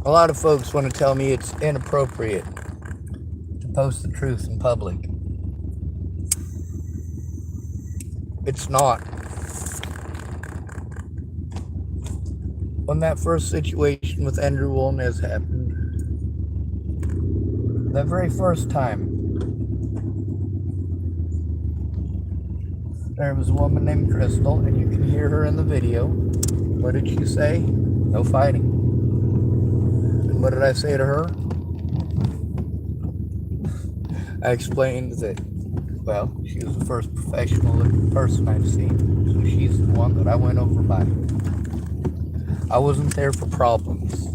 A lot of folks want to tell me it's inappropriate to post the truth in public. It's not. When that first situation with Andrew Wolnez happened, that very first time, there was a woman named Crystal, and you can hear her in the video. What did she say? No fighting. And what did I say to her? I explained that, well, she was the first professional looking person I've seen, so she's the one that I went over by. I wasn't there for problems.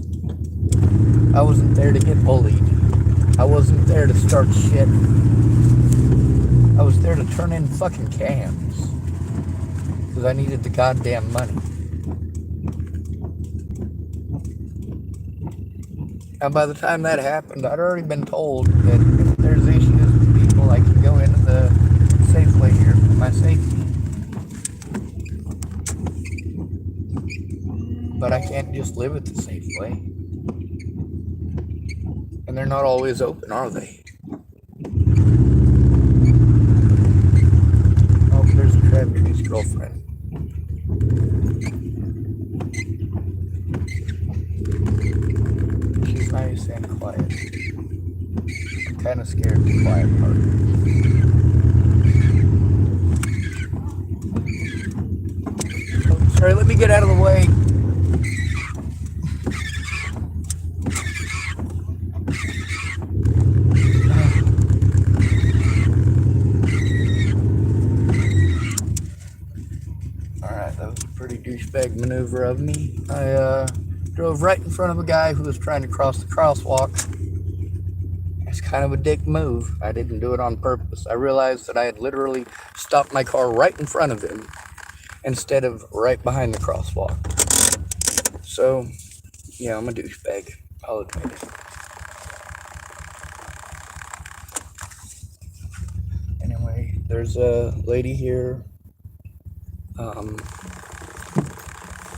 I wasn't there to get bullied. I wasn't there to start shit. I was there to turn in fucking cans. Because I needed the goddamn money. And by the time that happened, I'd already been told that if there's issues with people, I can go into the Safeway here for my safety. But I can't just live at the Safeway. And they're not always open, are they? Oh, there's Crabtree's girlfriend. She's nice and quiet. I'm kind of scared of the quiet part. Oh, sorry, let me get out of the way. Douchebag maneuver of me. I drove right in front of a guy who was trying to cross the crosswalk. It's kind of a dick move. I didn't do it on purpose. I realized that I had literally stopped my car right in front of him instead of right behind the crosswalk. So, yeah, I'm a douchebag. I'll admit it. Anyway, there's a lady here.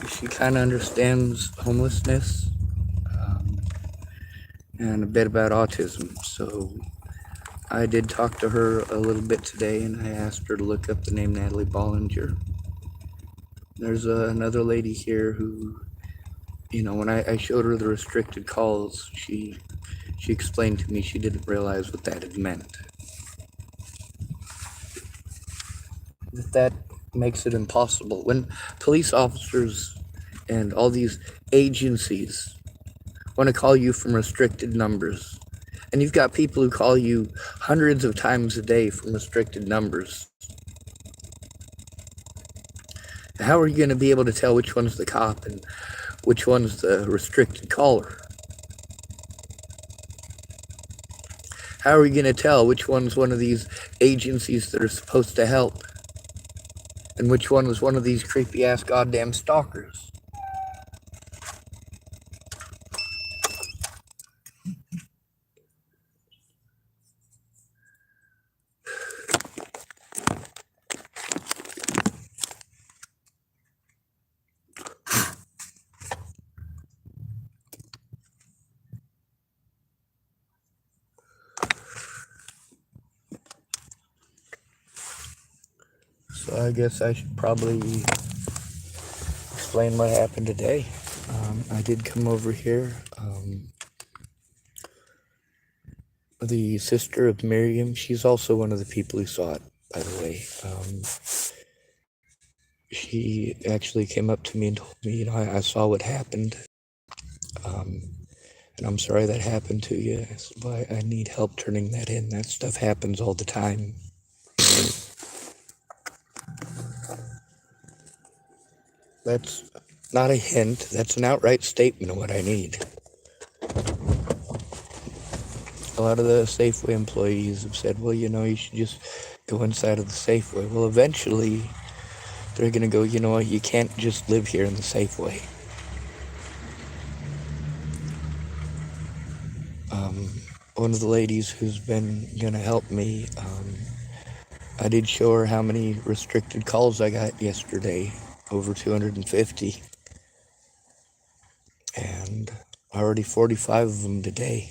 She kind of understands homelessness and a bit about autism. So I did talk to her a little bit today, and I asked her to look up the name Natalie Bollinger. There's another lady here who, you know, when I showed her the restricted calls, she explained to me she didn't realize what that had meant. That makes it impossible. When police officers and all these agencies want to call you from restricted numbers, and you've got people who call you hundreds of times a day from restricted numbers, how are you going to be able to tell which one's the cop and which one's the restricted caller? How are you going to tell which one's one of these agencies that are supposed to help and which one was one of these creepy-ass goddamn stalkers? So I guess I should probably explain what happened today. I did come over here. The sister of Miriam, she's also one of the people who saw it, by the way. She actually came up to me and told me, you know, I saw what happened. And I'm sorry that happened to you. I said, well, I need help turning that in. That stuff happens all the time. That's not a hint. That's an outright statement of what I need. A lot of the Safeway employees have said, well, you know, you should just go inside of the Safeway. Well, eventually, they're going to go, you know what, you can't just live here in the Safeway. One of the ladies who's been going to help me, I did show her how many restricted calls I got yesterday, over 250. And Already 45 of them today.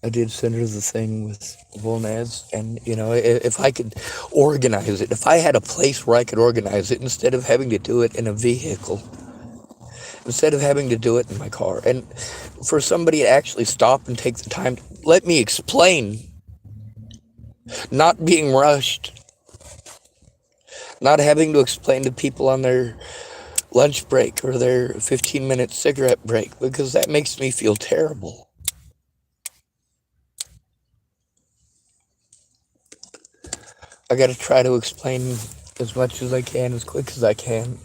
I did send her the thing with wolnez, and if I could organize it, if I had a place where I could organize it instead of having to do it in a vehicle, instead of having to do it in my car, and for somebody to actually stop and take the time to let me explain, not being rushed, not having to explain to people on their lunch break or their 15-minute cigarette break, because that makes me feel terrible. I got to try to explain as much as I can, as quick as I can.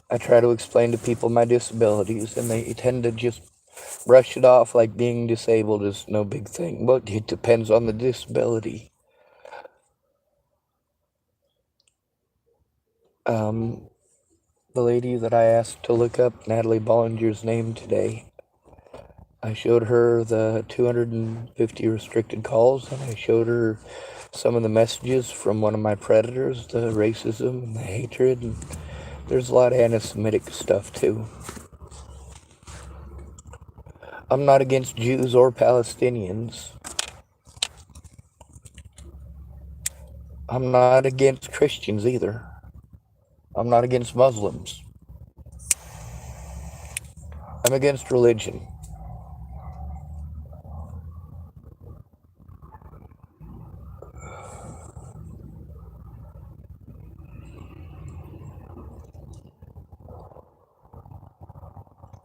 I try to explain to people my disabilities, and they tend to just brush it off like being disabled is no big thing. But it depends on the disability. The lady that I asked to look up Natalie Bollinger's name today, I showed her the 250 restricted calls, and I showed her some of the messages from one of my predators, the racism and the hatred, and there's a lot of anti-Semitic stuff too. I'm not against Jews or Palestinians. I'm not against Christians either. I'm not against Muslims. I'm against religion.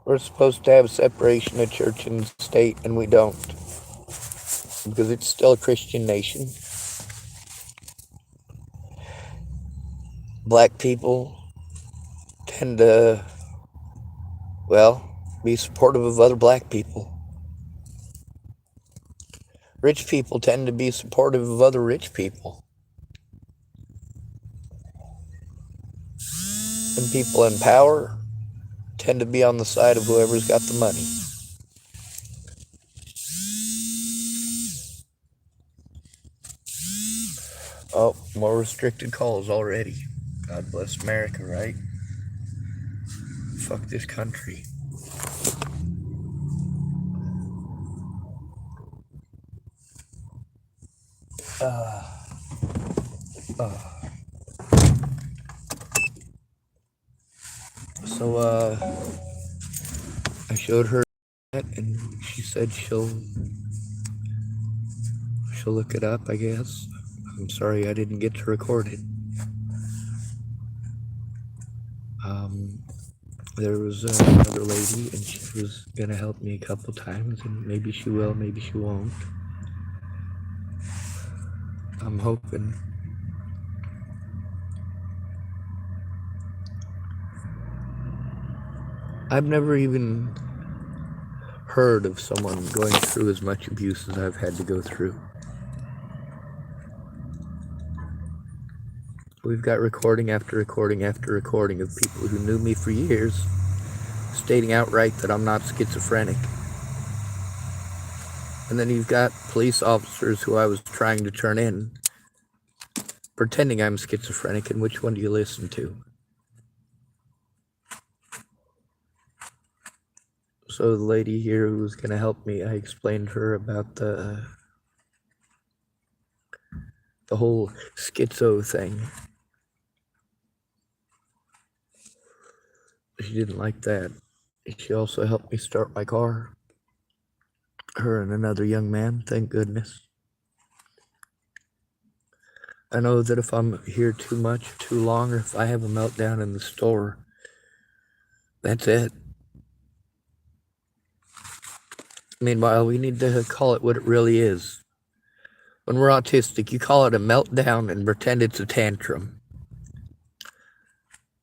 We're supposed to have separation of church and state, and we don't, because it's still a Christian nation. Black people tend to, be supportive of other black people. Rich people tend to be supportive of other rich people. And people in power tend to be on the side of whoever's got the money. Oh, more restricted calls already. God bless America, right? Fuck this country. So, I showed her that, and she said she'll look it up, I guess. I'm sorry I didn't get to record it. There was another lady, and she was gonna help me a couple times, and maybe she will, maybe she won't. I'm hoping. I've never even heard of someone going through as much abuse as I've had to go through. We've got recording after recording after recording of people who knew me for years stating outright that I'm not schizophrenic. And then you've got police officers who I was trying to turn in pretending I'm schizophrenic, and which one do you listen to? So the lady here who was going to help me, I explained to her about the whole schizo thing. She didn't like that. She also helped me start my car. Her and another young man, thank goodness. I know that if I'm here too much, too long, or if I have a meltdown in the store, that's it. Meanwhile, we need to call it what it really is. When we're autistic, you call it a meltdown and pretend it's a tantrum.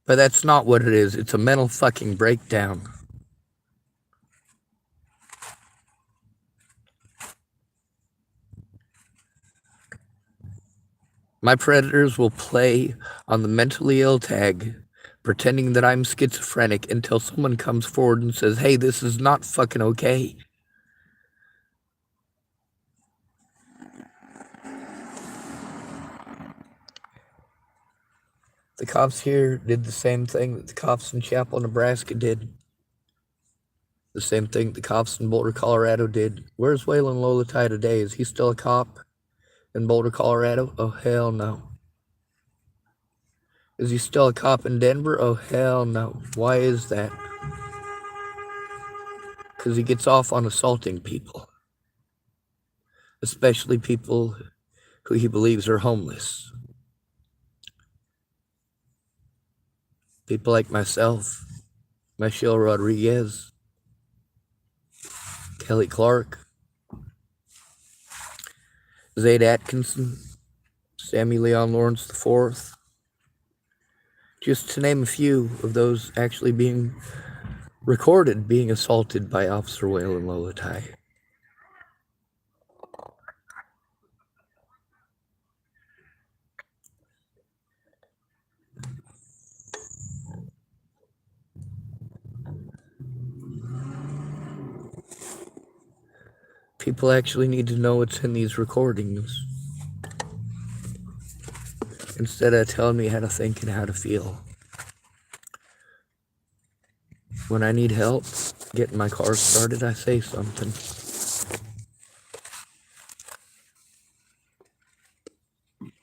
But that's not what it is. It's a mental fucking breakdown. My predators will play on the mentally ill tag, pretending that I'm schizophrenic until someone comes forward and says, hey, this is not fucking okay. The cops here did the same thing that the cops in Chapel, Nebraska did. The same thing the cops in Boulder, Colorado did. Where's Waylon Lolatai today? Is he still a cop in Boulder, Colorado? Oh, hell no. Is he still a cop in Denver? Oh, hell no. Why is that? Because he gets off on assaulting people, especially people who he believes are homeless. People like myself, Michelle Rodriguez, Kelly Clark, Zayd Atkinson, Sammy Leon Lawrence IV, just to name a few of those actually being recorded being assaulted by Officer Waylon Lolatai. People actually need to know what's in these recordings instead of telling me how to think and how to feel. When I need help getting my car started, I say something.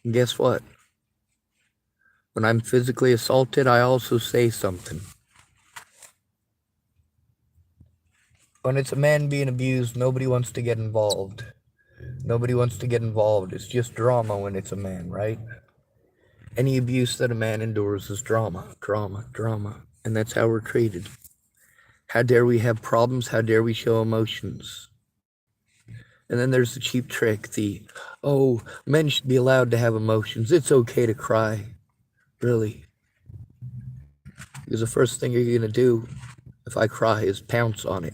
And guess what? When I'm physically assaulted, I also say something. When it's a man being abused, nobody wants to get involved. Nobody wants to get involved. It's just drama when it's a man, right? Any abuse that a man endures is drama, drama, drama. And that's how we're treated. How dare we have problems? How dare we show emotions? And then there's the cheap trick, men should be allowed to have emotions. It's okay to cry. Really? Because the first thing you're going to do if I cry is pounce on it.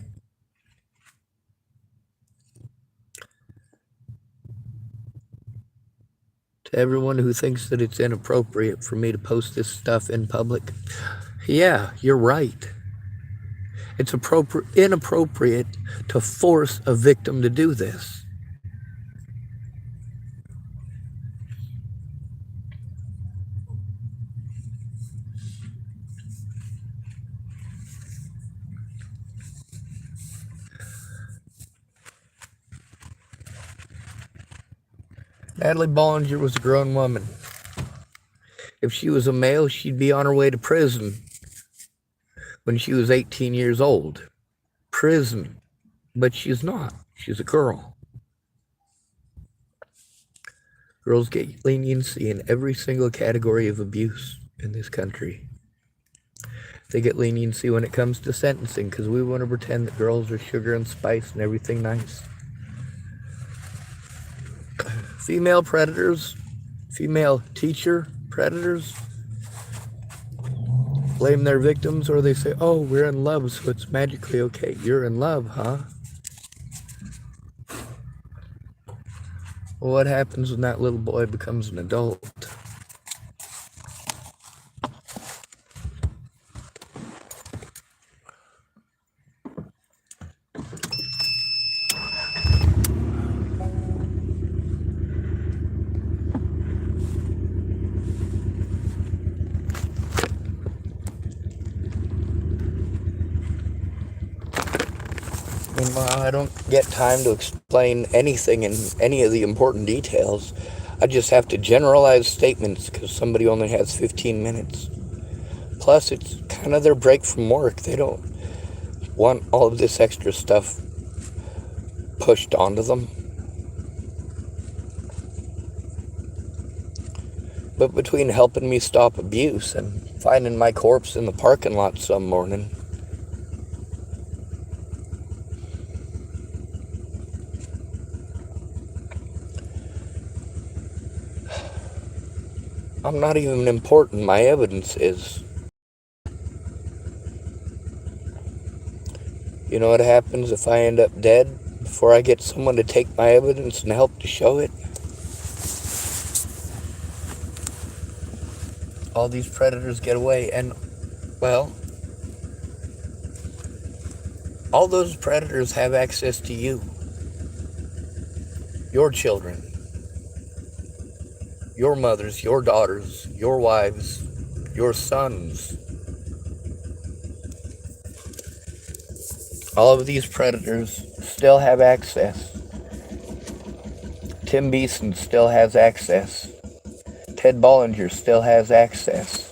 To everyone who thinks that it's inappropriate for me to post this stuff in public, yeah, you're right. It's inappropriate to force a victim to do this. Natalie Bollinger was a grown woman. If she was a male, she'd be on her way to prison when she was 18 years old. Prison. But she's not. She's a girl. Girls get leniency in every single category of abuse in this country. They get leniency when it comes to sentencing because we want to pretend that girls are sugar and spice and everything nice. Female predators, female teacher predators, blame their victims, or they say, oh, we're in love, so it's magically okay. You're in love, huh? Well, what happens when that little boy becomes an adult? Meanwhile, I don't get time to explain anything in any of the important details. I just have to generalize statements because somebody only has 15 minutes. Plus, it's kind of their break from work. They don't want all of this extra stuff pushed onto them. But between helping me stop abuse and finding my corpse in the parking lot some morning, I'm not even important. My evidence is. You know what happens if I end up dead before I get someone to take my evidence and help to show it? All these predators get away, and, well, all those predators have access to you, your children, your mothers, your daughters, your wives, your sons. All of these predators still have access. Tim Beeson still has access. Ted Bollinger still has access.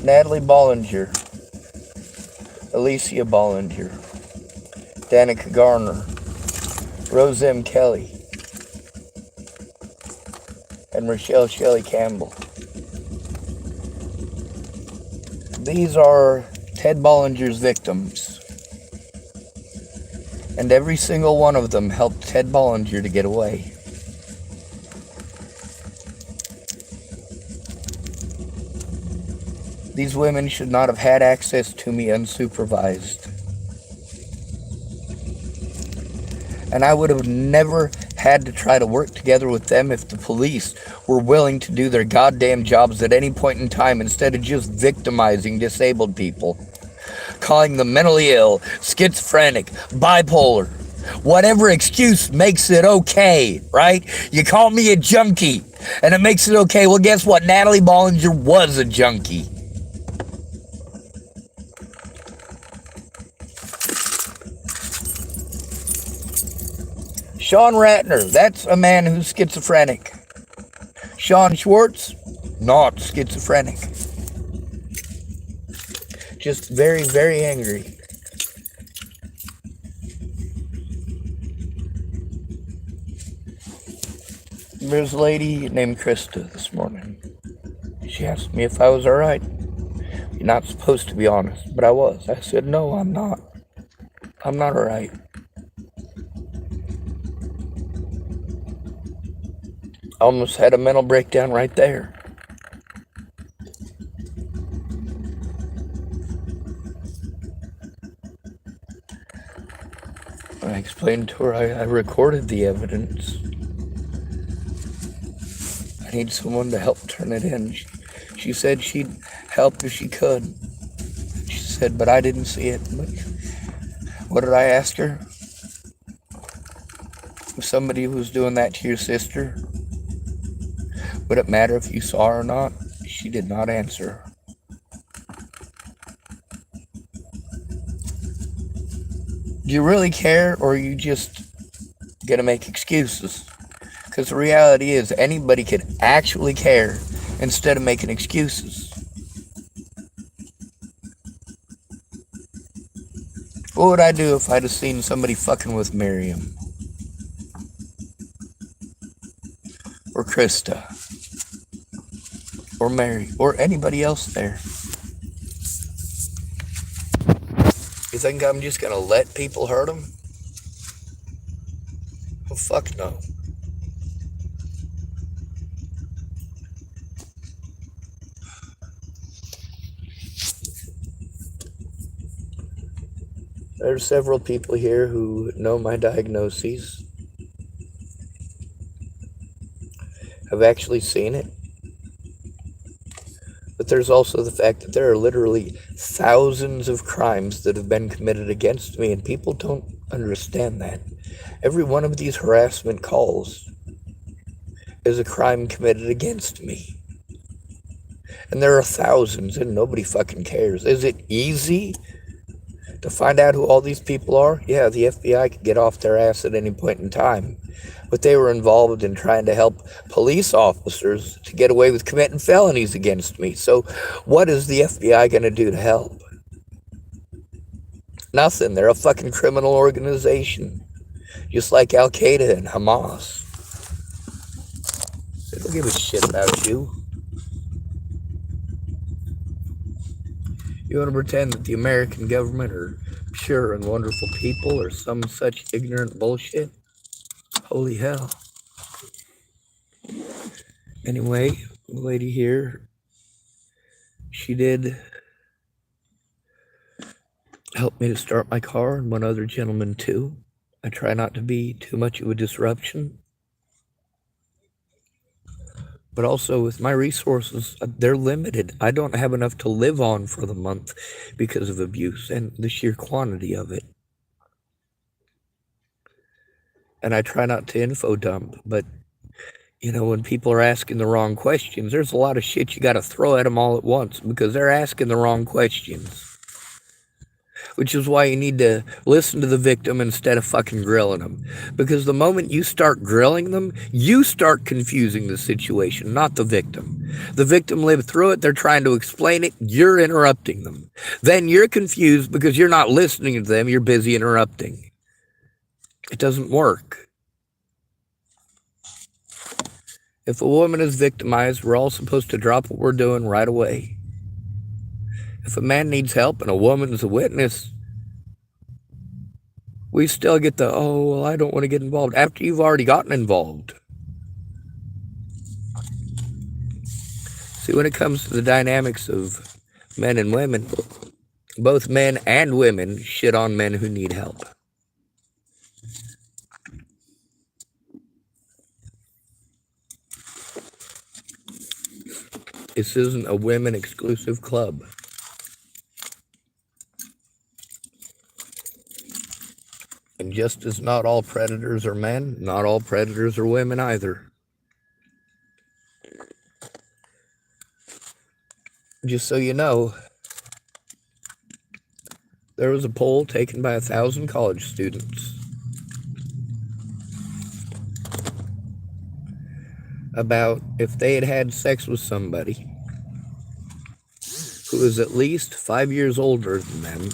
Natalie Bollinger, Alicia Bollinger, Danica Garner, Rose M. Kelly, and Rochelle Shelley Campbell. These are Ted Bollinger's victims. And every single one of them helped Ted Bollinger to get away. These women should not have had access to me unsupervised. And I would have never had to try to work together with them if the police were willing to do their goddamn jobs at any point in time instead of just victimizing disabled people, calling them mentally ill, schizophrenic, bipolar. Whatever excuse makes it okay, right? You call me a junkie and it makes it okay. Well, guess what? Natalie Bollinger was a junkie. Sean Ratner, that's a man who's schizophrenic. Sean Schwartz, not schizophrenic. Just very, very angry. There's a lady named Krista this morning. She asked me if I was alright. You're not supposed to be honest, but I was. I said, no, I'm not. I'm not alright. Almost had a mental breakdown right there. I explained to her I recorded the evidence. I need someone to help turn it in. She said she'd help if she could. She said, but I didn't see it. But what did I ask her? If somebody was doing that to your sister, would it matter if you saw her or not? She did not answer. Do you really care, or are you just gonna make excuses? Because the reality is, anybody could actually care instead of making excuses. What would I do if I'd have seen somebody fucking with Miriam? Or Krista? Or Mary? Or anybody else there? You think I'm just gonna let people hurt them? Oh, fuck no. There are several people here who know my diagnoses, have actually seen it. But there's also the fact that there are literally thousands of crimes that have been committed against me, and people don't understand that. Every one of these harassment calls is a crime committed against me. And there are thousands, and nobody fucking cares. Is it easy to find out who all these people are? Yeah, the FBI could get off their ass at any point in time. But they were involved in trying to help police officers to get away with committing felonies against me. So what is the FBI going to do to help? Nothing. They're a fucking criminal organization. Just like Al-Qaeda and Hamas. They don't give a shit about you. You want to pretend that the American government are pure and wonderful people or some such ignorant bullshit? Holy hell. Anyway, the lady here, she did help me to start my car, and one other gentleman too. I try not to be too much of a disruption. But also with my resources, they're limited. I don't have enough to live on for the month because of abuse and the sheer quantity of it. and I try not to info dump, but when people are asking the wrong questions, there's a lot of shit you got to throw at them all at once because they're asking the wrong questions. Which is why you need to listen to the victim instead of fucking grilling them. Because the moment you start grilling them, you start confusing the situation, not the victim. The victim lived through it, they're trying to explain it, you're interrupting them. Then you're confused because you're not listening to them, you're busy interrupting. It doesn't work. If a woman is victimized, we're all supposed to drop what we're doing right away. If a man needs help and a woman is a witness, we still get the, oh, well, I don't want to get involved after you've already gotten involved. See, when it comes to the dynamics of men and women, both men and women shit on men who need help. This isn't a women exclusive club. And just as not all predators are men, not all predators are women either. Just so you know, there was a poll taken by 1,000 college students about if they had had sex with somebody who was at least 5 years older than them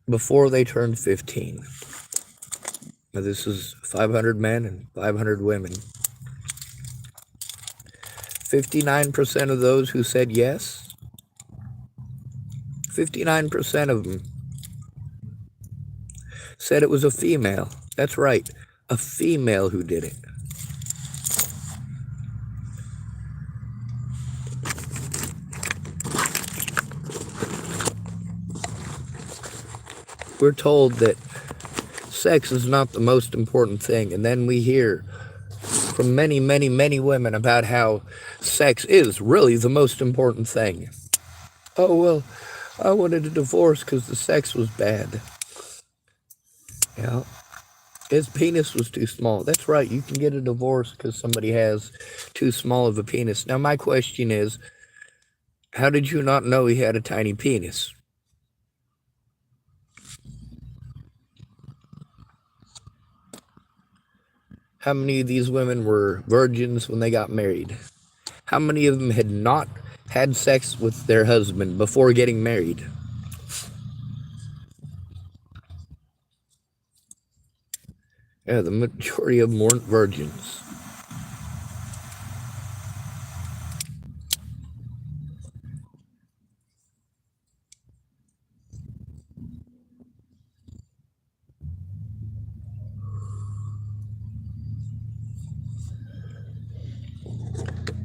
before they turned 15. Now, this is 500 men and 500 women. 59% of those who said yes, 59% of them said it was a female. That's right, a female who did it. We're told that sex is not the most important thing, and then we hear from many, many, many women about how sex is really the most important thing. Oh, well, I wanted a divorce because the sex was bad. Yeah, his penis was too small. That's right, you can get a divorce because somebody has too small of a penis. Now, my question is, how did you not know he had a tiny penis? How many of these women were virgins when they got married? How many of them had not had sex with their husband before getting married? Yeah, the majority of them weren't virgins.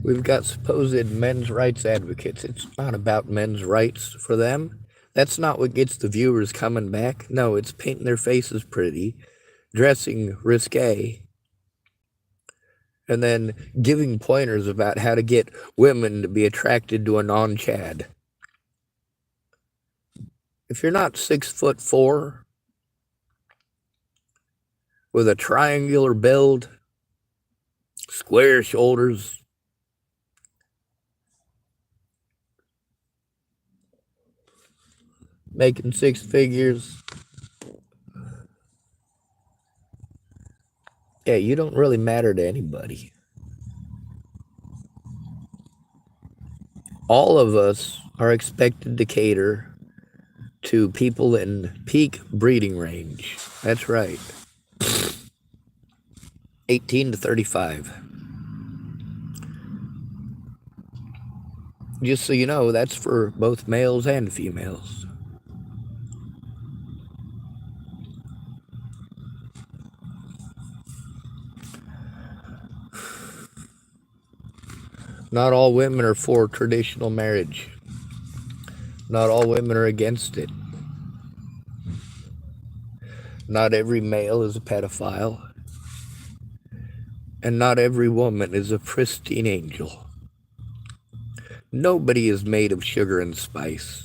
We've got supposed men's rights advocates. It's not about men's rights for them. That's not what gets the viewers coming back. No, it's painting their faces pretty, dressing risque, and then giving pointers about how to get women to be attracted to a non-Chad. If you're not 6'4", with a triangular build, square shoulders, making 6 figures, yeah, you don't really matter to anybody. All of us are expected to cater to people in peak breeding range. That's right. 18 to 35. Just so you know, that's for both males and females. Not all women are for traditional marriage. Not all women are against it. Not every male is a pedophile. And not every woman is a pristine angel. Nobody is made of sugar and spice.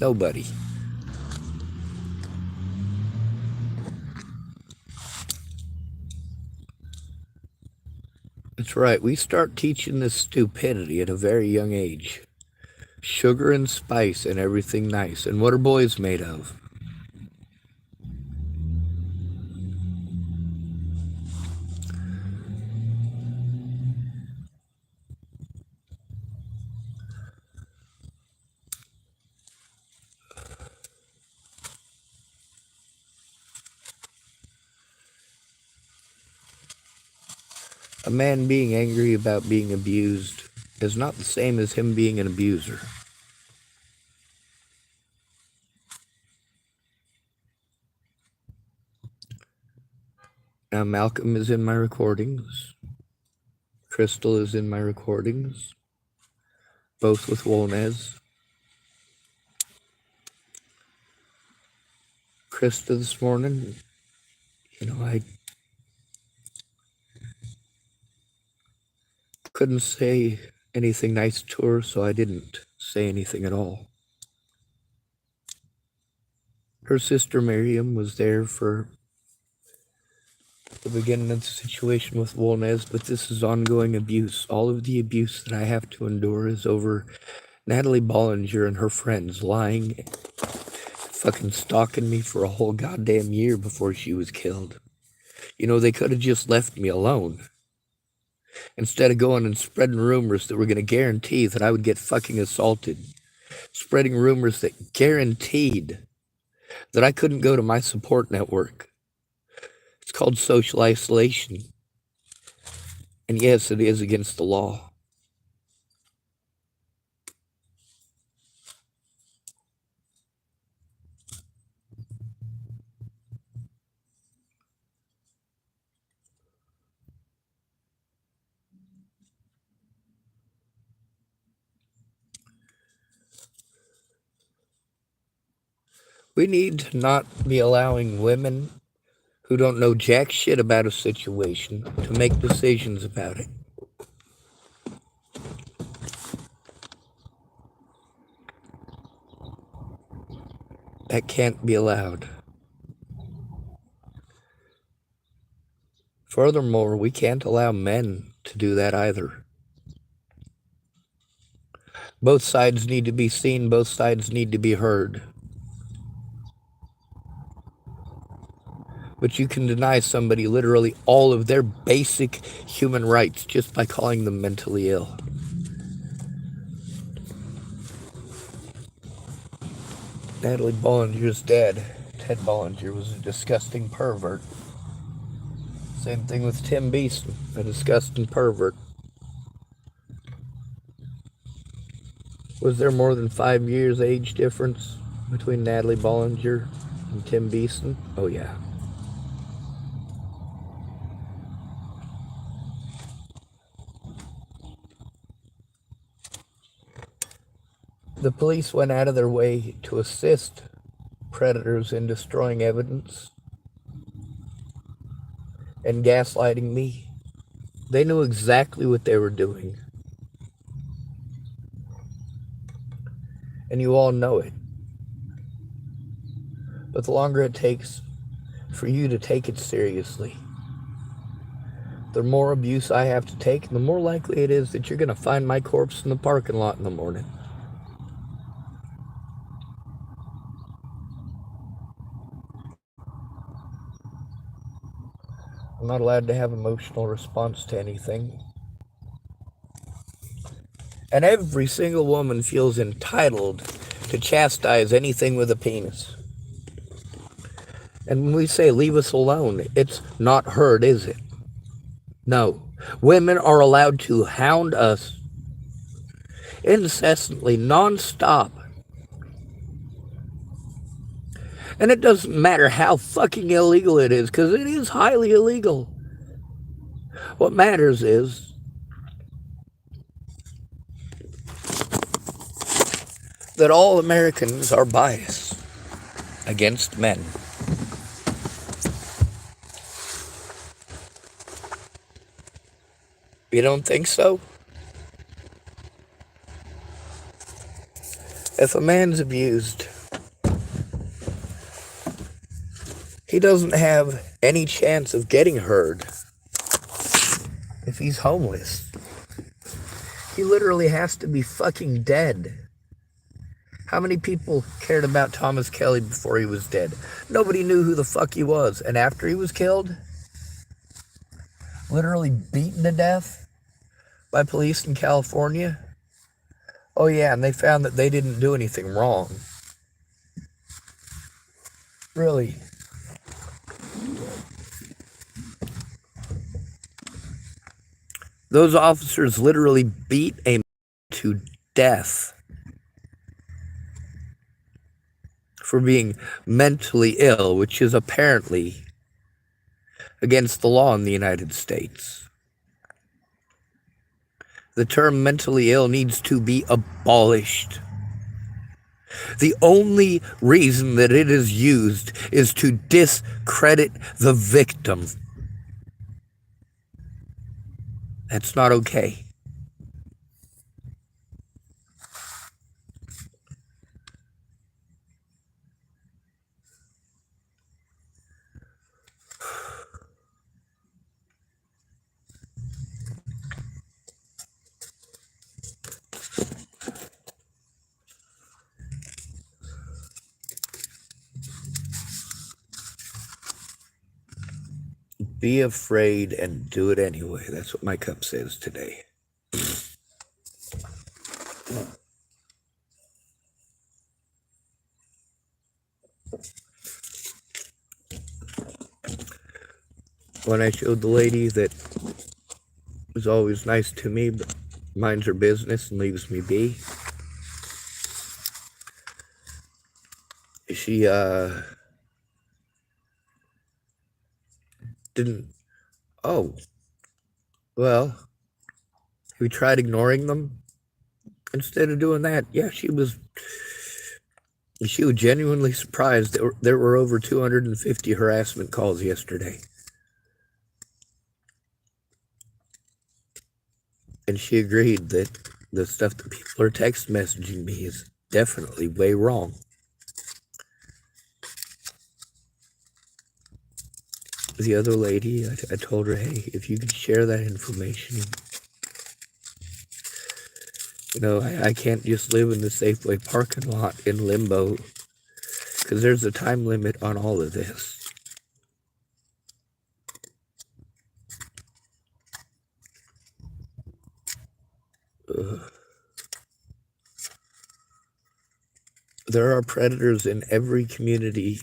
Nobody. That's right. We start teaching this stupidity at a very young age. Sugar and spice and everything nice. And what are boys made of? A man being angry about being abused is not the same as him being an abuser. Now, Malcolm is in my recordings. Crystal is in my recordings. Both with Wolnez. Krista this morning, I couldn't say anything nice to her, so I didn't say anything at all. Her sister Miriam was there for the beginning of the situation with Wolnez, but this is ongoing abuse. All of the abuse that I have to endure is over Natalie Bollinger and her friends lying, fucking stalking me for a whole goddamn year before she was killed. They could have just left me alone. Instead of going and spreading rumors that were going to guarantee that I would get fucking assaulted. Spreading rumors that guaranteed that I couldn't go to my support network. It's called social isolation. And yes, it is against the law. We need to not be allowing women who don't know jack shit about a situation to make decisions about it. That can't be allowed. Furthermore, we can't allow men to do that either. Both sides need to be seen, both sides need to be heard. But you can deny somebody literally all of their basic human rights just by calling them mentally ill. Natalie Bollinger's dad, Ted Bollinger, was a disgusting pervert. Same thing with Tim Beeson, a disgusting pervert. Was there more than 5 years age difference between Natalie Bollinger and Tim Beeson? Oh yeah. The police went out of their way to assist predators in destroying evidence and gaslighting me. They knew exactly what they were doing. And you all know it. But the longer it takes for you to take it seriously, the more abuse I have to take, and the more likely it is that you're going to find my corpse in the parking lot in the morning. I'm not allowed to have emotional response to anything. And every single woman feels entitled to chastise anything with a penis. And when we say leave us alone, it's not heard, is it? No. Women are allowed to hound us incessantly, non-stop. And it doesn't matter how fucking illegal it is, because it is highly illegal. What matters is that all Americans are biased against men. You don't think so? If a man's abused, he doesn't have any chance of getting heard if he's homeless. He literally has to be fucking dead. How many people cared about Thomas Kelly before he was dead? Nobody knew who the fuck he was. And after he was killed, literally beaten to death by police in California. Oh yeah, and they found that they didn't do anything wrong. Really. Those officers literally beat a man to death for being mentally ill, which is apparently against the law in the United States. The term mentally ill needs to be abolished. The only reason that it is used is to discredit the victim. That's not okay. Be afraid and do it anyway. That's what my cup says today. When I showed the lady that was always nice to me, but minds her business and leaves me be, she didn't. Oh, well, we tried ignoring them. Instead of doing that, yeah, she was genuinely surprised that there were over 250 harassment calls yesterday. And she agreed that the stuff that people are text messaging me is definitely way wrong. The other lady, I told her, hey, if you could share that information, you know, I can't just live in the Safeway parking lot in limbo, because there's a time limit on all of this. There are predators in every community.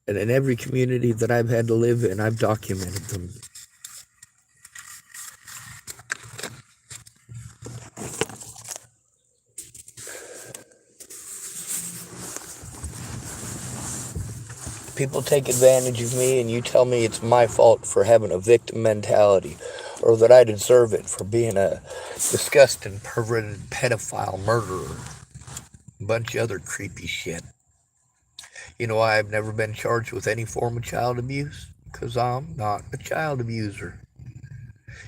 And in every community that I've had to live in, I've documented them. People take advantage of me, and you tell me it's my fault for having a victim mentality, or that I deserve it for being a disgusting, perverted, pedophile, murderer. A bunch of other creepy shit. You know why I've never been charged with any form of child abuse? Because I'm not a child abuser.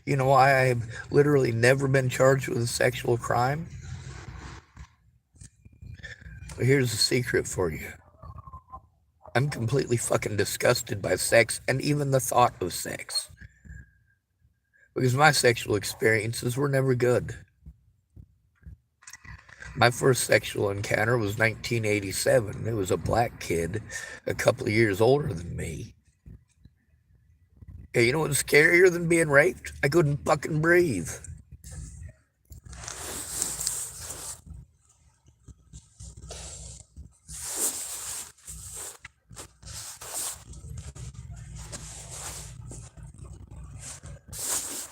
You know why I've literally never been charged with a sexual crime? Well, here's a secret for you. I'm completely fucking disgusted by sex and even the thought of sex. Because my sexual experiences were never good. My first sexual encounter was 1987. It was a black kid, a couple of years older than me. Hey, you know what's scarier than being raped? I couldn't fucking breathe.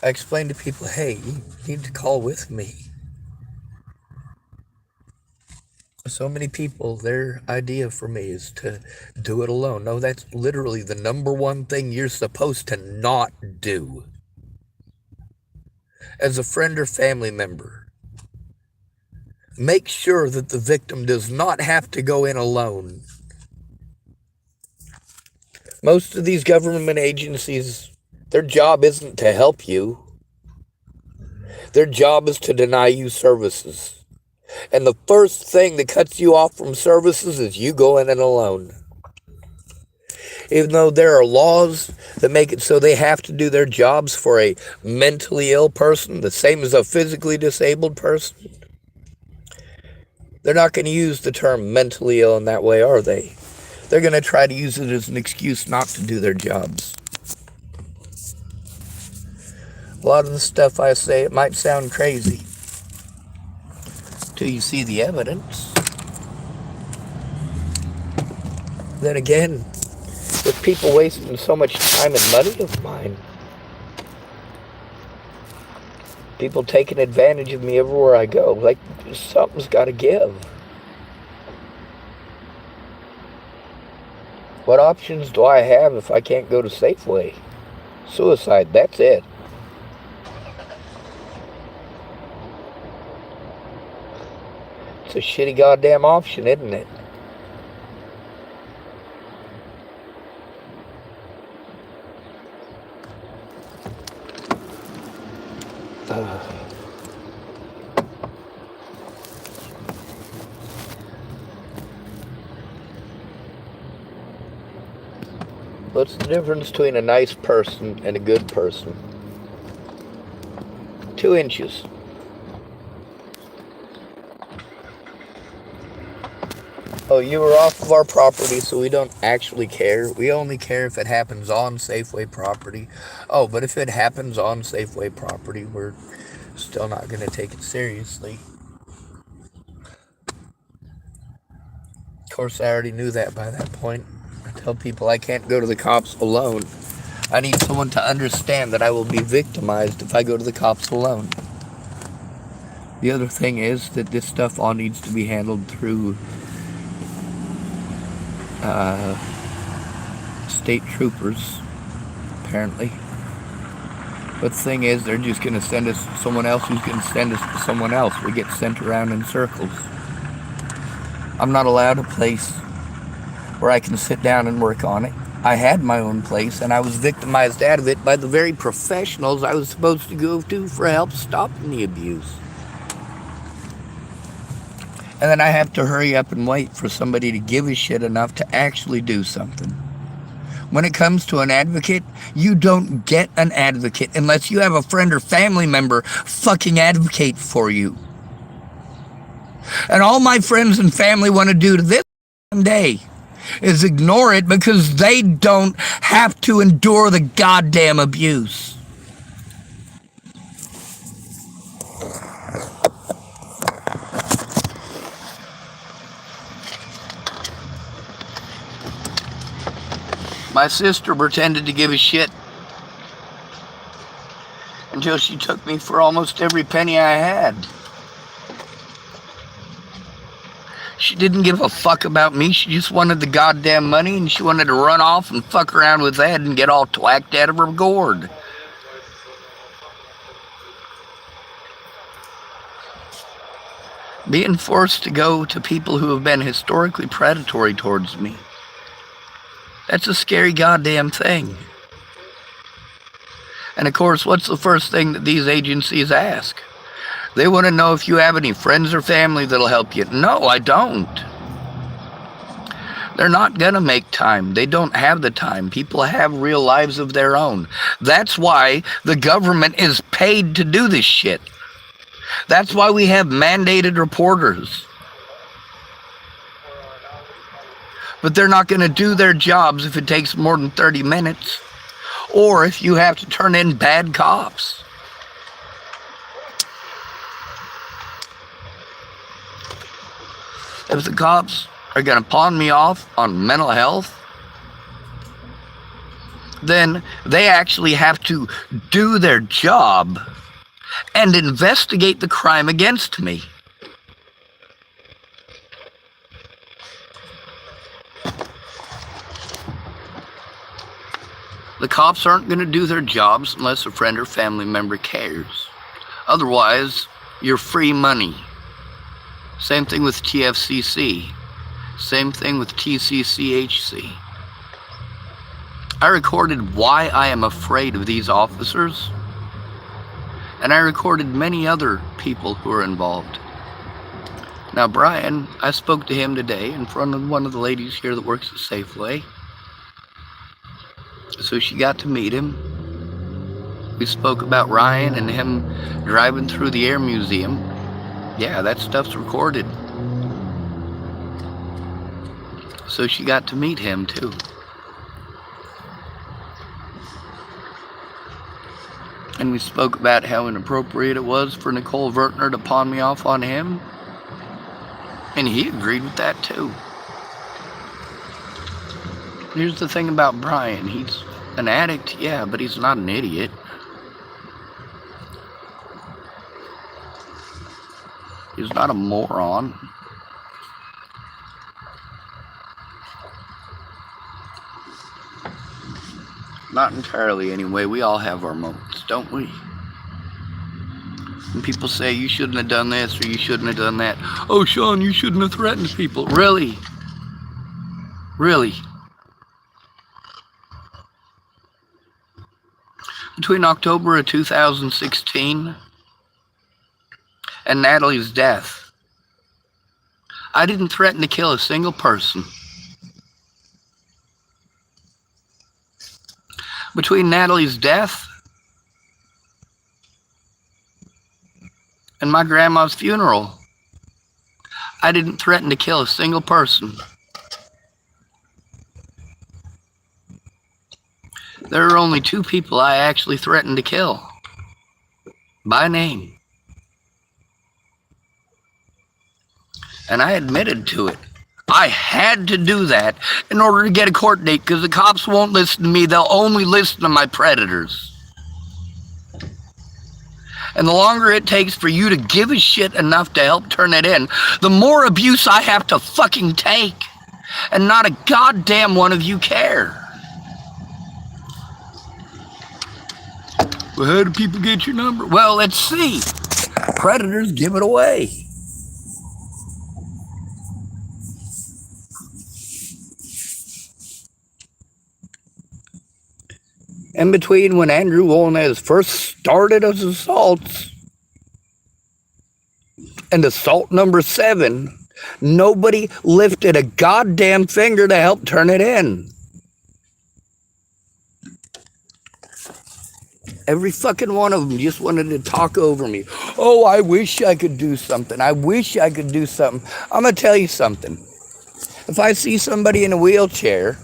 I explained to people, hey, you need to call with me. So many people, their idea for me is to do it alone. No, that's literally the number one thing you're supposed to not do. As a friend or family member, make sure that the victim does not have to go in alone. Most of these government agencies, their job isn't to help you. Their job is to deny you services. And the first thing that cuts you off from services is you going in alone. Even though there are laws that make it so they have to do their jobs for a mentally ill person, the same as a physically disabled person, they're not going to use the term mentally ill in that way, are they? They're going to try to use it as an excuse not to do their jobs. A lot of the stuff I say, it might sound crazy till you see the evidence. Then again, with people wasting so much time and money of mine, people taking advantage of me everywhere I go, like something's got to give. What options do I have if I can't go to Safeway? Suicide, that's it. It's a shitty goddamn option, isn't it? What's the difference between a nice person and a good person? 2 inches. Oh, you were off of our property, so we don't actually care. We only care if it happens on Safeway property. Oh, but if it happens on Safeway property, we're still not going to take it seriously. Of course, I already knew that by that point. I tell people I can't go to the cops alone. I need someone to understand that I will be victimized if I go to the cops alone. The other thing is that this stuff all needs to be handled through state troopers, apparently. But the thing is, they're just going to send us to someone else who's going to send us to someone else. We get sent around in circles. I'm not allowed a place where I can sit down and work on it. I had my own place, and I was victimized out of it by the very professionals I was supposed to go to for help stopping the abuse. And then I have to hurry up and wait for somebody to give a shit enough to actually do something. When it comes to an advocate, you don't get an advocate unless you have a friend or family member fucking advocate for you. And all my friends and family want to do to this day is ignore it because they don't have to endure the goddamn abuse. My sister pretended to give a shit until she took me for almost every penny I had. She didn't give a fuck about me. She just wanted the goddamn money, and she wanted to run off and fuck around with that and get all twacked out of her gourd. Being forced to go to people who have been historically predatory towards me, that's a scary goddamn thing. And of course, what's the first thing that these agencies ask? They want to know if you have any friends or family that'll help you. No, I don't. They're not gonna make time. They don't have the time. People have real lives of their own. That's why the government is paid to do this shit. That's why we have mandated reporters. But they're not going to do their jobs if it takes more than 30 minutes. Or if you have to turn in bad cops. If the cops are going to pawn me off on mental health, then they actually have to do their job and investigate the crime against me. The cops aren't going to do their jobs unless a friend or family member cares. Otherwise, you're free money. Same thing with TFCC. Same thing with TCCHC. I recorded why I am afraid of these officers, and I recorded many other people who are involved. Now, Brian, I spoke to him today in front of one of the ladies here that works at Safeway. So she got to meet him. We spoke about Ryan and him driving through the Air Museum. Yeah, that stuff's recorded. So she got to meet him too. And we spoke about how inappropriate it was for Nicole Vertner to pawn me off on him. And he agreed with that too. Here's the thing about Brian. He's an addict, yeah, but he's not an idiot. He's not a moron. Not entirely, anyway. We all have our moments, don't we? And people say, you shouldn't have done this or you shouldn't have done that. Oh, Sean, you shouldn't have threatened people. Really? Really? Between October of 2016 and Natalie's death, I didn't threaten to kill a single person. Between Natalie's death and my grandma's funeral, I didn't threaten to kill a single person. There are only 2 people I actually threatened to kill, by name. And I admitted to it. I had to do that in order to get a court date, because the cops won't listen to me. They'll only listen to my predators. And the longer it takes for you to give a shit enough to help turn it in, the more abuse I have to fucking take. And not a goddamn one of you care. Well, how do people get your number? Well, let's see. Predators give it away. In between when Andrew Wolnez first started his assaults and assault number 7, nobody lifted a goddamn finger to help turn it in. Every fucking one of them just wanted to talk over me. Oh, I wish I could do something. I wish I could do something. I'm going to tell you something. If I see somebody in a wheelchair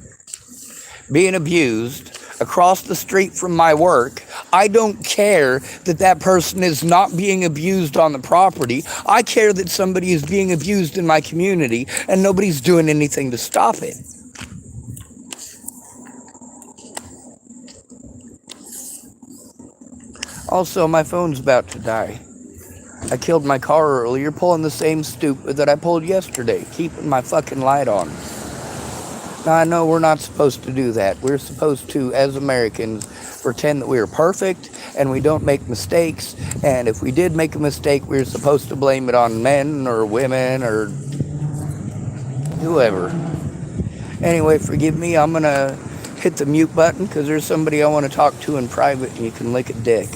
being abused across the street from my work, I don't care that that person is not being abused on the property. I care that somebody is being abused in my community and nobody's doing anything to stop it. Also, my phone's about to die. I killed my car earlier pulling the same stupid that I pulled yesterday, keeping my fucking light on. Now, I know we're not supposed to do that. We're supposed to, as Americans, pretend that we are perfect and we don't make mistakes. And if we did make a mistake, we're supposed to blame it on men or women or whoever. Anyway, forgive me. I'm going to hit the mute button because there's somebody I want to talk to in private and you can lick a dick.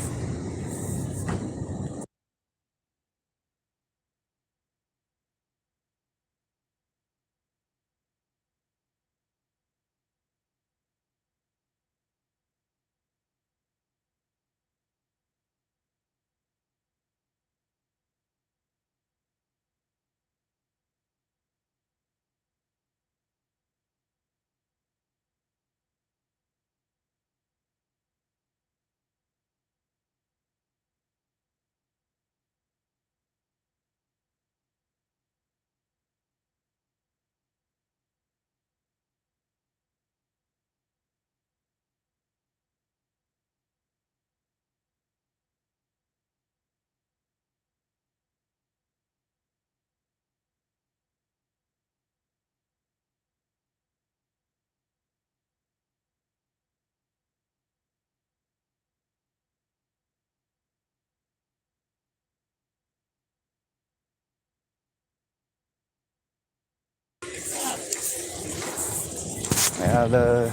Now, the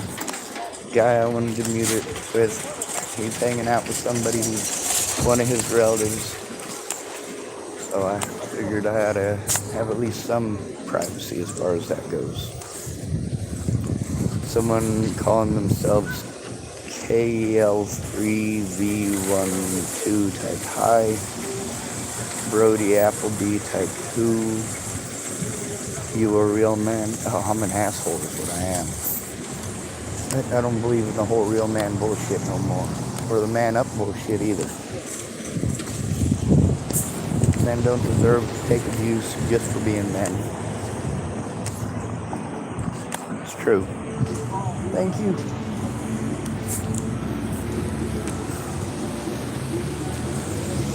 guy I wanted to mute it with, he's hanging out with somebody who's one of his relatives. So I figured I had to have at least some privacy as far as that goes. Someone calling themselves KL3V12 type hi. Brody Appleby type 2. You a real man? Oh, I'm an asshole is what I am. I don't believe in the whole real man bullshit no more. Or the man up bullshit either. Men don't deserve to take abuse just for being men. It's true. Thank you.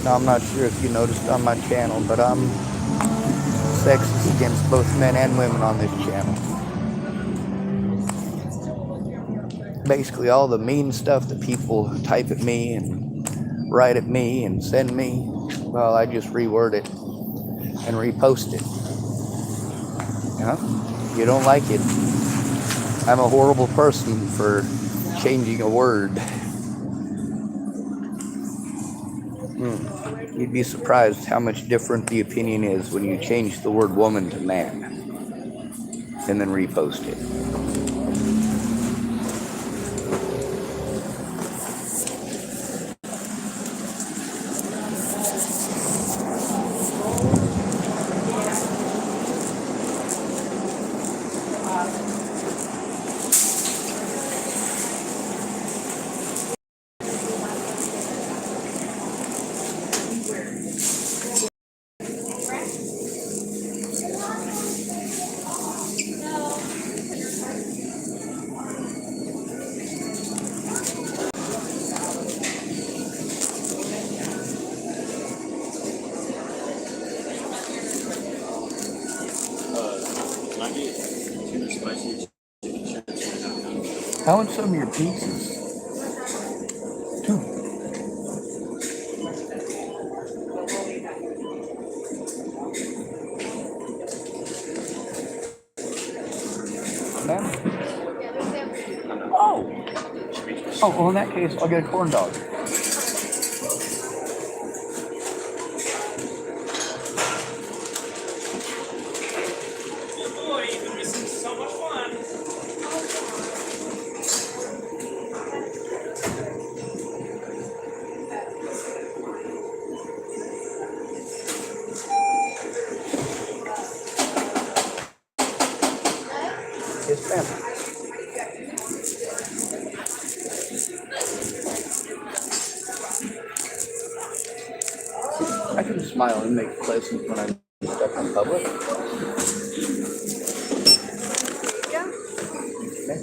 Now, I'm not sure if you noticed on my channel, but I'm sexist against both men and women on this channel. Basically, all the mean stuff that people type at me and write at me and send me, well, I just reword it and repost it. You don't like it. I'm a horrible person for changing a word. You'd be surprised how much different the opinion is when you change the word woman to man and then repost it. How much some of your pizzas? 2. Oh, well, in that case, I'll get a corn dog. Boy, you've been missing so much fun. Yes, ma'am. I can smile and make pleasant when I'm stuck in public. Yeah. Okay.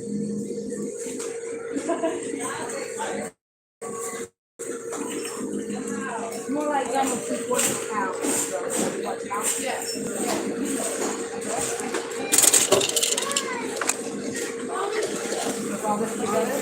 More like almost 2 pounds. Yeah. All this together.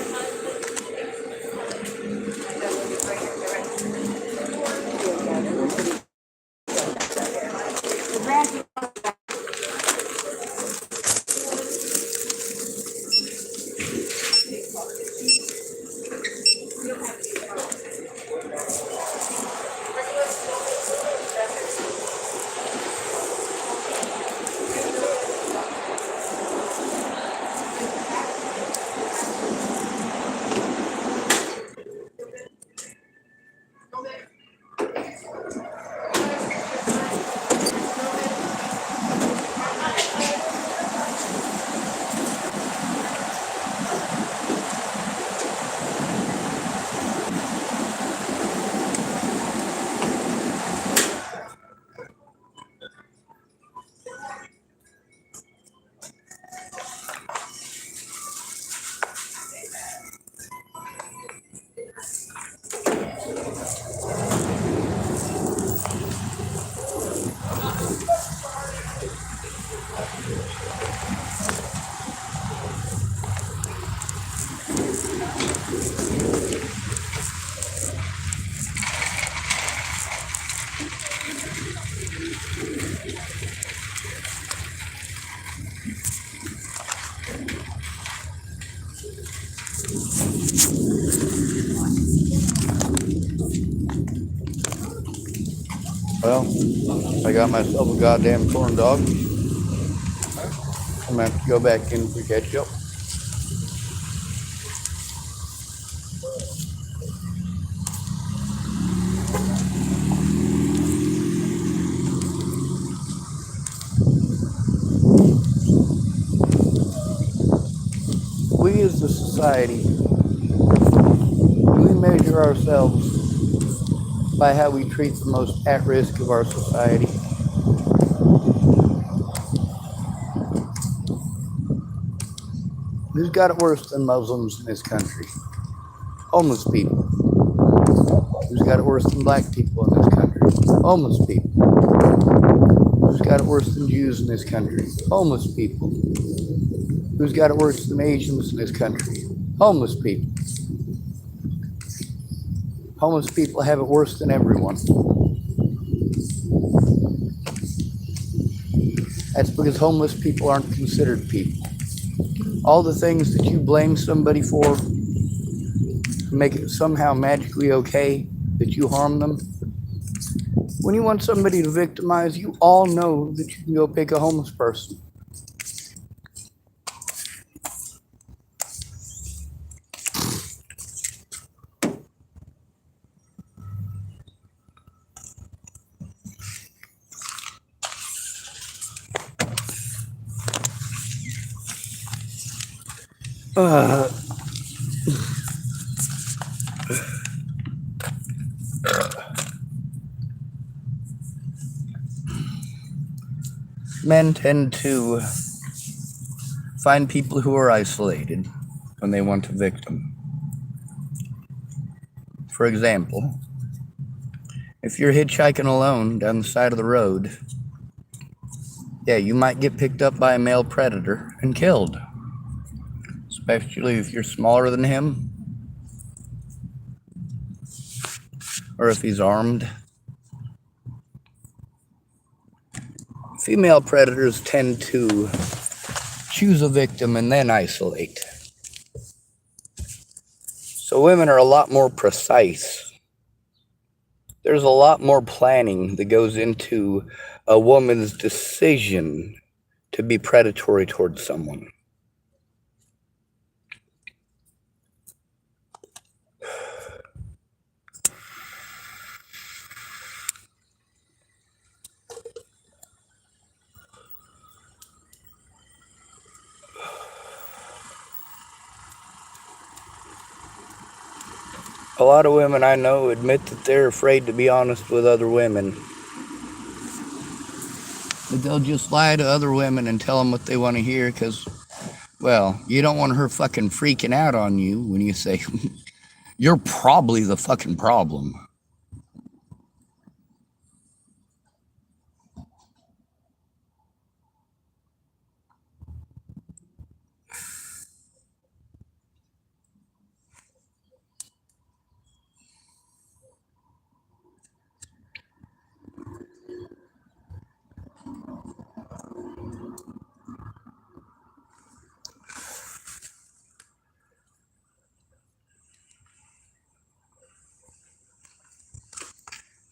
Well, I got myself a goddamn corn dog. I'm gonna have to go back in for ketchup. society, we measure ourselves by how we treat the most at risk of our society. Who's got it worse than Muslims in this country? Homeless people. Who's got it worse than black people in this country? Homeless people. Who's got it worse than Jews in this country? Homeless people. Who's got it worse than Asians in this country? Homeless people. Homeless people have it worse than everyone. That's because homeless people aren't considered people. All the things that you blame somebody for make it somehow magically okay that you harm them. When you want somebody to victimize, you all know that you can go pick a homeless person. Men tend to find people who are isolated when they want a victim. For example, if you're hitchhiking alone down the side of the road, yeah, you might get picked up by a male predator and killed. Especially if you're smaller than him, or if he's armed. Female predators tend to choose a victim and then isolate. So women are a lot more precise. There's a lot more planning that goes into a woman's decision to be predatory towards someone. A lot of women I know admit that they're afraid to be honest with other women. But they'll just lie to other women and tell them what they want to hear because, well, you don't want her fucking freaking out on you when you say, you're probably the fucking problem.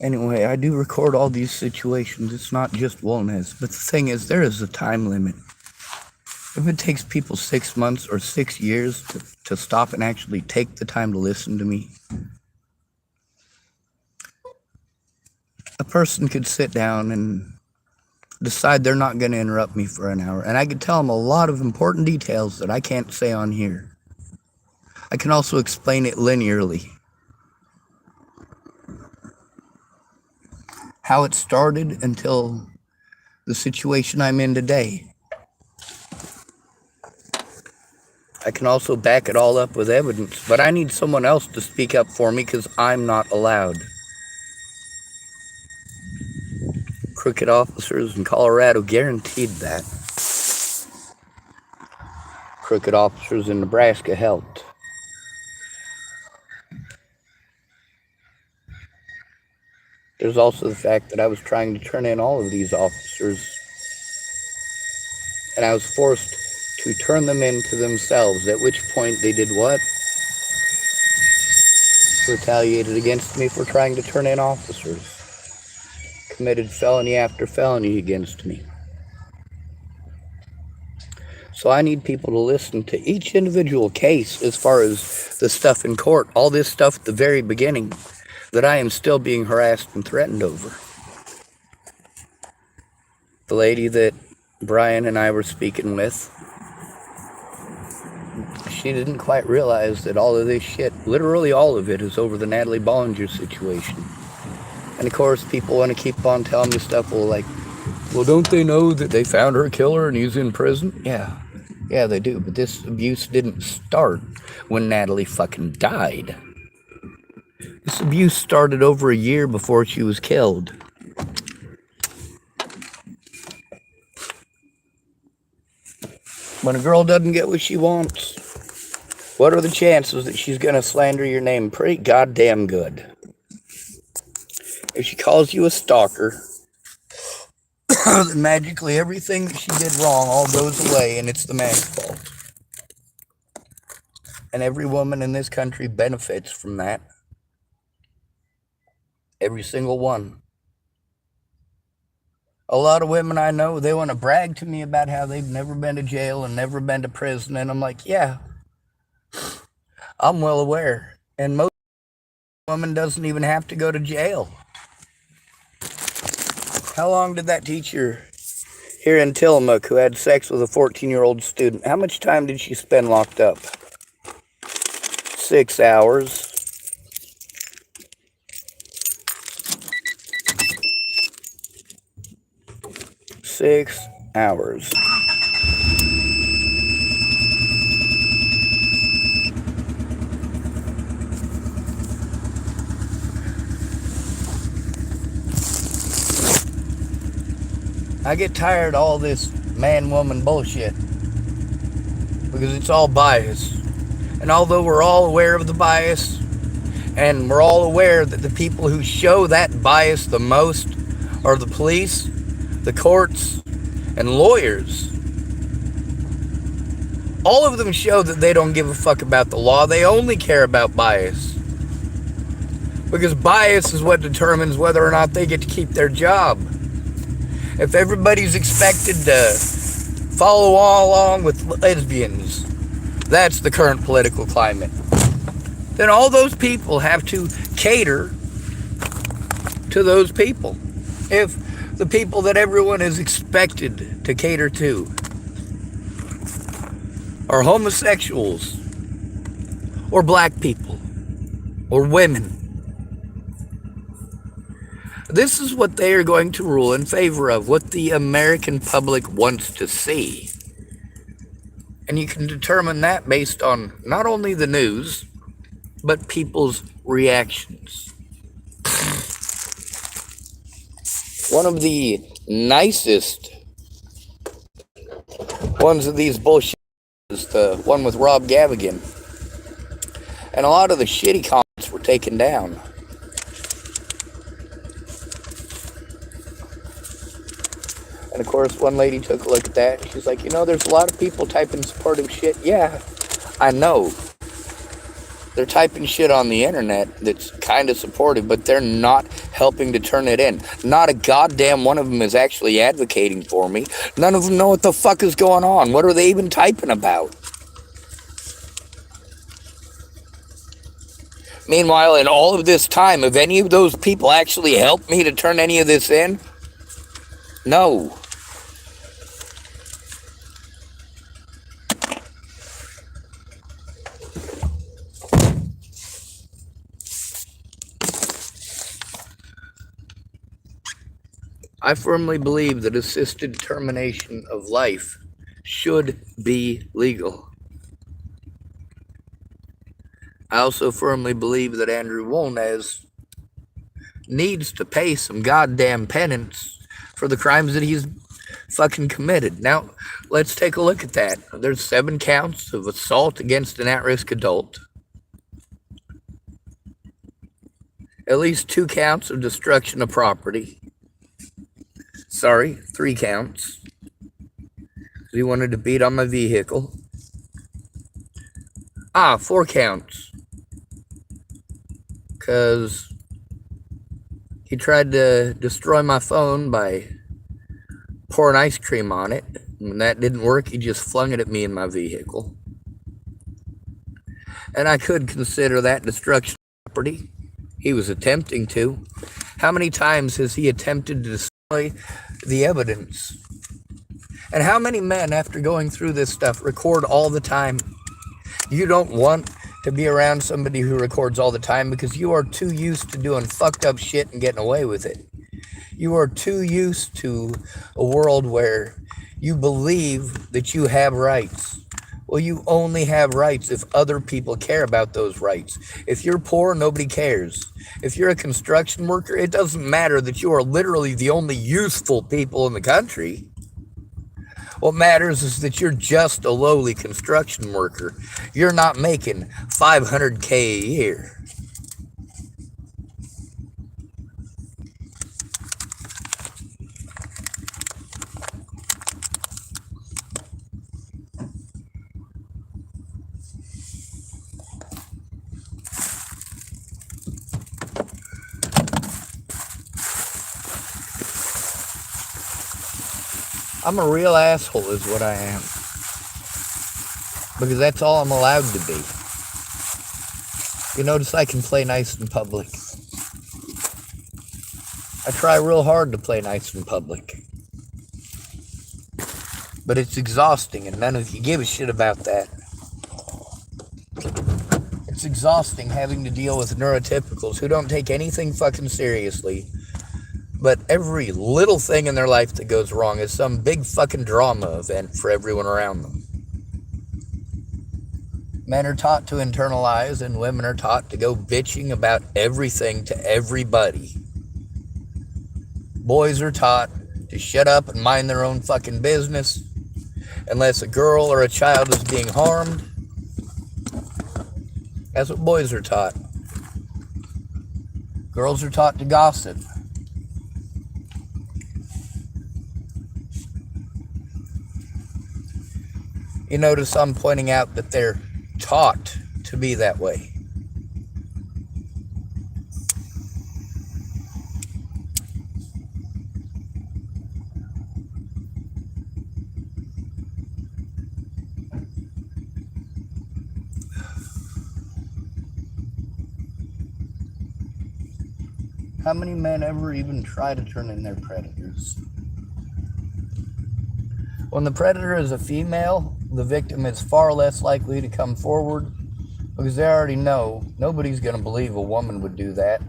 Anyway, I do record all these situations. It's not just wolnez. But the thing is, there is a time limit. If it takes people 6 months or 6 years to stop and actually take the time to listen to me, a person could sit down and decide they're not going to interrupt me for an hour. And I could tell them a lot of important details that I can't say on here. I can also explain it linearly. How it started until the situation I'm in today. I can also back it all up with evidence, but I need someone else to speak up for me because I'm not allowed. Crooked officers in Colorado guaranteed that. Crooked officers in Nebraska helped. There's also the fact that I was trying to turn in all of these officers, and I was forced to turn them in to themselves, at which point they did what? Retaliated against me for trying to turn in officers. Committed felony after felony against me. So I need people to listen to each individual case as far as the stuff in court, all this stuff at the very beginning that I am still being harassed and threatened over. The lady that Brian and I were speaking with She didn't quite realize that all of this shit, literally all of it, is over the Natalie Bollinger situation. And of course, people want to keep on telling me stuff, well, don't they know that they found her killer and he's in prison? Yeah, they do. But this abuse didn't start when Natalie fucking died. This abuse started over a year before she was killed. When a girl doesn't get what she wants, what are the chances that she's going to slander your name? Pretty goddamn good. If she calls you a stalker, then magically everything that she did wrong all goes away and it's the man's fault. And every woman in this country benefits from that. Every single one. A lot of women I know, they want to brag to me about how they've never been to jail and never been to prison. And I'm like, yeah, I'm well aware. And most women doesn't even have to go to jail. How long did that teacher here in Tillamook who had sex with a 14-year-old student, how much time did she spend locked up? 6 hours. Six hours. I get tired of all this man-woman bullshit because it's all bias. And although we're all aware of the bias, and we're all aware that the people who show that bias the most are the police, the courts, and lawyers. All of them show that they don't give a fuck about the law. They only care about bias. Because bias is what determines whether or not they get to keep their job. If everybody's expected to follow all along with lesbians, that's the current political climate, then all those people have to cater to those people. If the people that everyone is expected to cater to are homosexuals, or black people, or women, this is what they are going to rule in favor of, what the American public wants to see. And you can determine that based on not only the news, but people's reactions. One of the nicest ones of these bullshit is the one with Rob Gavigan. And a lot of the shitty comments were taken down. And of course, one lady took a look at that. She's like, there's a lot of people typing supportive shit. Yeah, I know. They're typing shit on the internet that's kind of supportive, but they're not helping to turn it in. Not a goddamn one of them is actually advocating for me. None of them know what the fuck is going on. What are they even typing about? Meanwhile, in all of this time, have any of those people actually helped me to turn any of this in? No. I firmly believe that assisted termination of life should be legal. I also firmly believe that Andrew Wolnez needs to pay some goddamn penance for the crimes that he's fucking committed. Now, let's take a look at that. There's 7 counts of assault against an at-risk adult. At least 2 counts of destruction of property. Sorry, 3 counts. He wanted to beat on my vehicle. 4 counts. Because he tried to destroy my phone by pouring ice cream on it. When that didn't work, he just flung it at me in my vehicle. And I could consider that destruction of property. He was attempting to. How many times has he attempted to destroy the evidence? And how many men, after going through this stuff, record all the time? You don't want to be around somebody who records all the time because you are too used to doing fucked up shit and getting away with it. You are too used to a world where you believe that you have rights. Well, you only have rights if other people care about those rights. If you're poor, nobody cares. If you're a construction worker, it doesn't matter that you are literally the only useful people in the country. What matters is that you're just a lowly construction worker. You're not making $500K a year. I'm a real asshole is what I am. Because that's all I'm allowed to be. You notice I can play nice in public. I try real hard to play nice in public. But it's exhausting and none of you give a shit about that. It's exhausting having to deal with neurotypicals who don't take anything fucking seriously. But every little thing in their life that goes wrong is some big fucking drama event for everyone around them. Men are taught to internalize and women are taught to go bitching about everything to everybody. Boys are taught to shut up and mind their own fucking business unless a girl or a child is being harmed. That's what boys are taught. Girls are taught to gossip. You notice I'm pointing out that they're taught to be that way. How many men ever even try to turn in their predators? When the predator is a female, the victim is far less likely to come forward because they already know nobody's going to believe a woman would do that.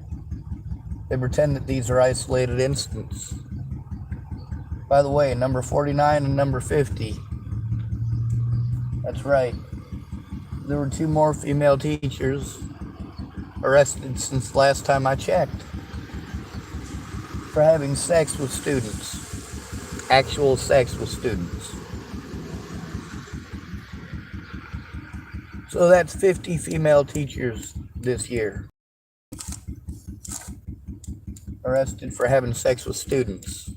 They pretend that these are isolated incidents. By the way, number 49 and number 50. That's right. There were 2 more female teachers arrested since the last time I checked for having sex with students. Actual sex with students. So that's 50 female teachers this year arrested for having sex with students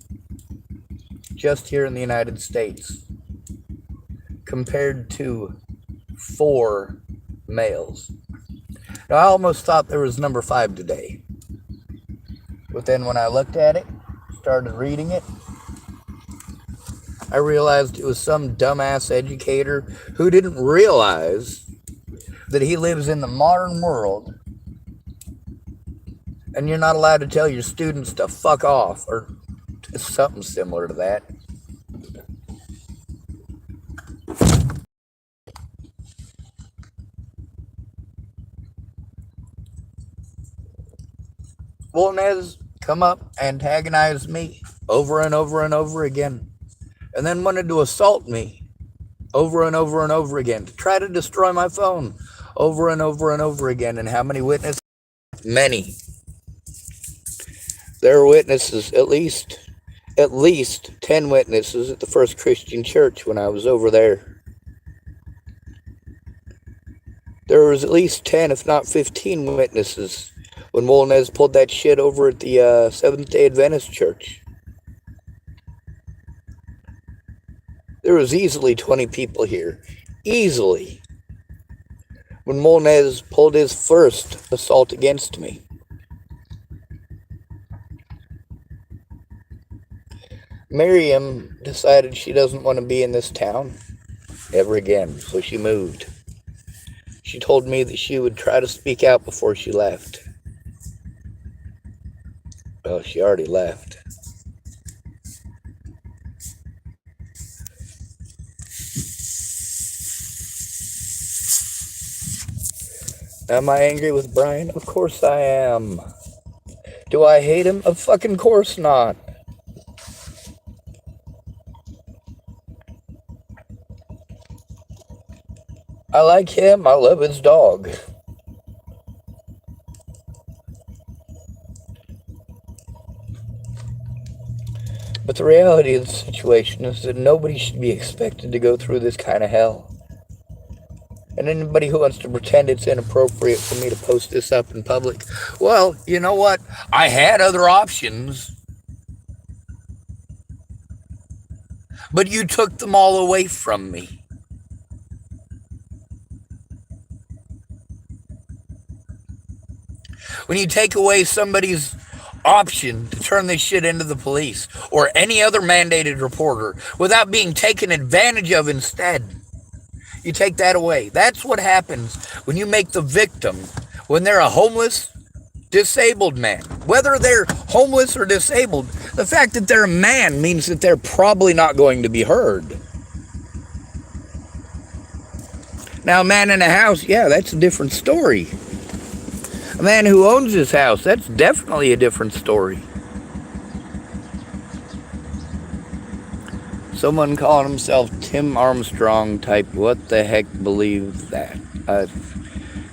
just here in the United States, compared to 4 males. Now, I almost thought there was number 5 today, but then when I looked at it, started reading it, I realized it was some dumbass educator who didn't realize that he lives in the modern world and you're not allowed to tell your students to fuck off or something similar to that. Wolnez come up, antagonized me over and over and over again, and then wanted to assault me over and over and over again, to try to destroy my phone over and over and over again. And how many witnesses? Many. There were witnesses, at least 10 witnesses at the First Christian Church when I was over there. There was at least 10, if not 15 witnesses when wolnez pulled that shit over at the Seventh-day Adventist Church. There was easily 20 people here. Easily. When wolnez pulled his first assault against me. Miriam decided she doesn't want to be in this town ever again, so she moved. She told me that she would try to speak out before she left. Well, she already left. Am I angry with Brian? Of course I am. Do I hate him? Of fucking course not. I like him. I love his dog. But the reality of the situation is that nobody should be expected to go through this kind of hell. And anybody who wants to pretend it's inappropriate for me to post this up in public, well, you know what? I had other options. But you took them all away from me. When you take away somebody's option to turn this shit into the police or any other mandated reporter without being taken advantage of instead, you take that away. That's what happens when you make the victim, when they're a homeless, disabled man. Whether they're homeless or disabled, the fact that they're a man means that they're probably not going to be heard. Now, a man in a house, yeah, that's a different story. A man who owns his house, that's definitely a different story. Someone calling himself Tim Armstrong type, what the heck believes that?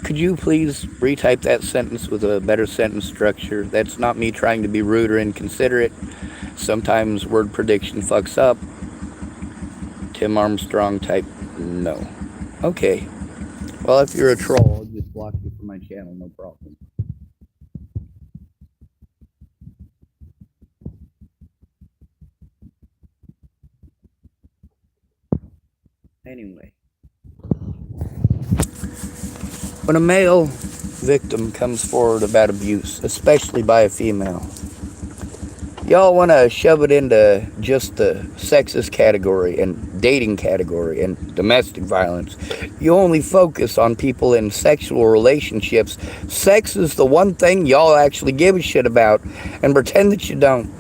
Could you please retype that sentence with a better sentence structure? That's not me trying to be rude or inconsiderate. Sometimes word prediction fucks up. Tim Armstrong type, no. Okay. Well, if you're a troll, I'll just block you from my channel, no problem. Anyway. When a male victim comes forward about abuse, especially by a female, y'all want to shove it into just the sexist category and dating category and domestic violence. You only focus on people in sexual relationships. Sex is the one thing y'all actually give a shit about, and pretend that you don't.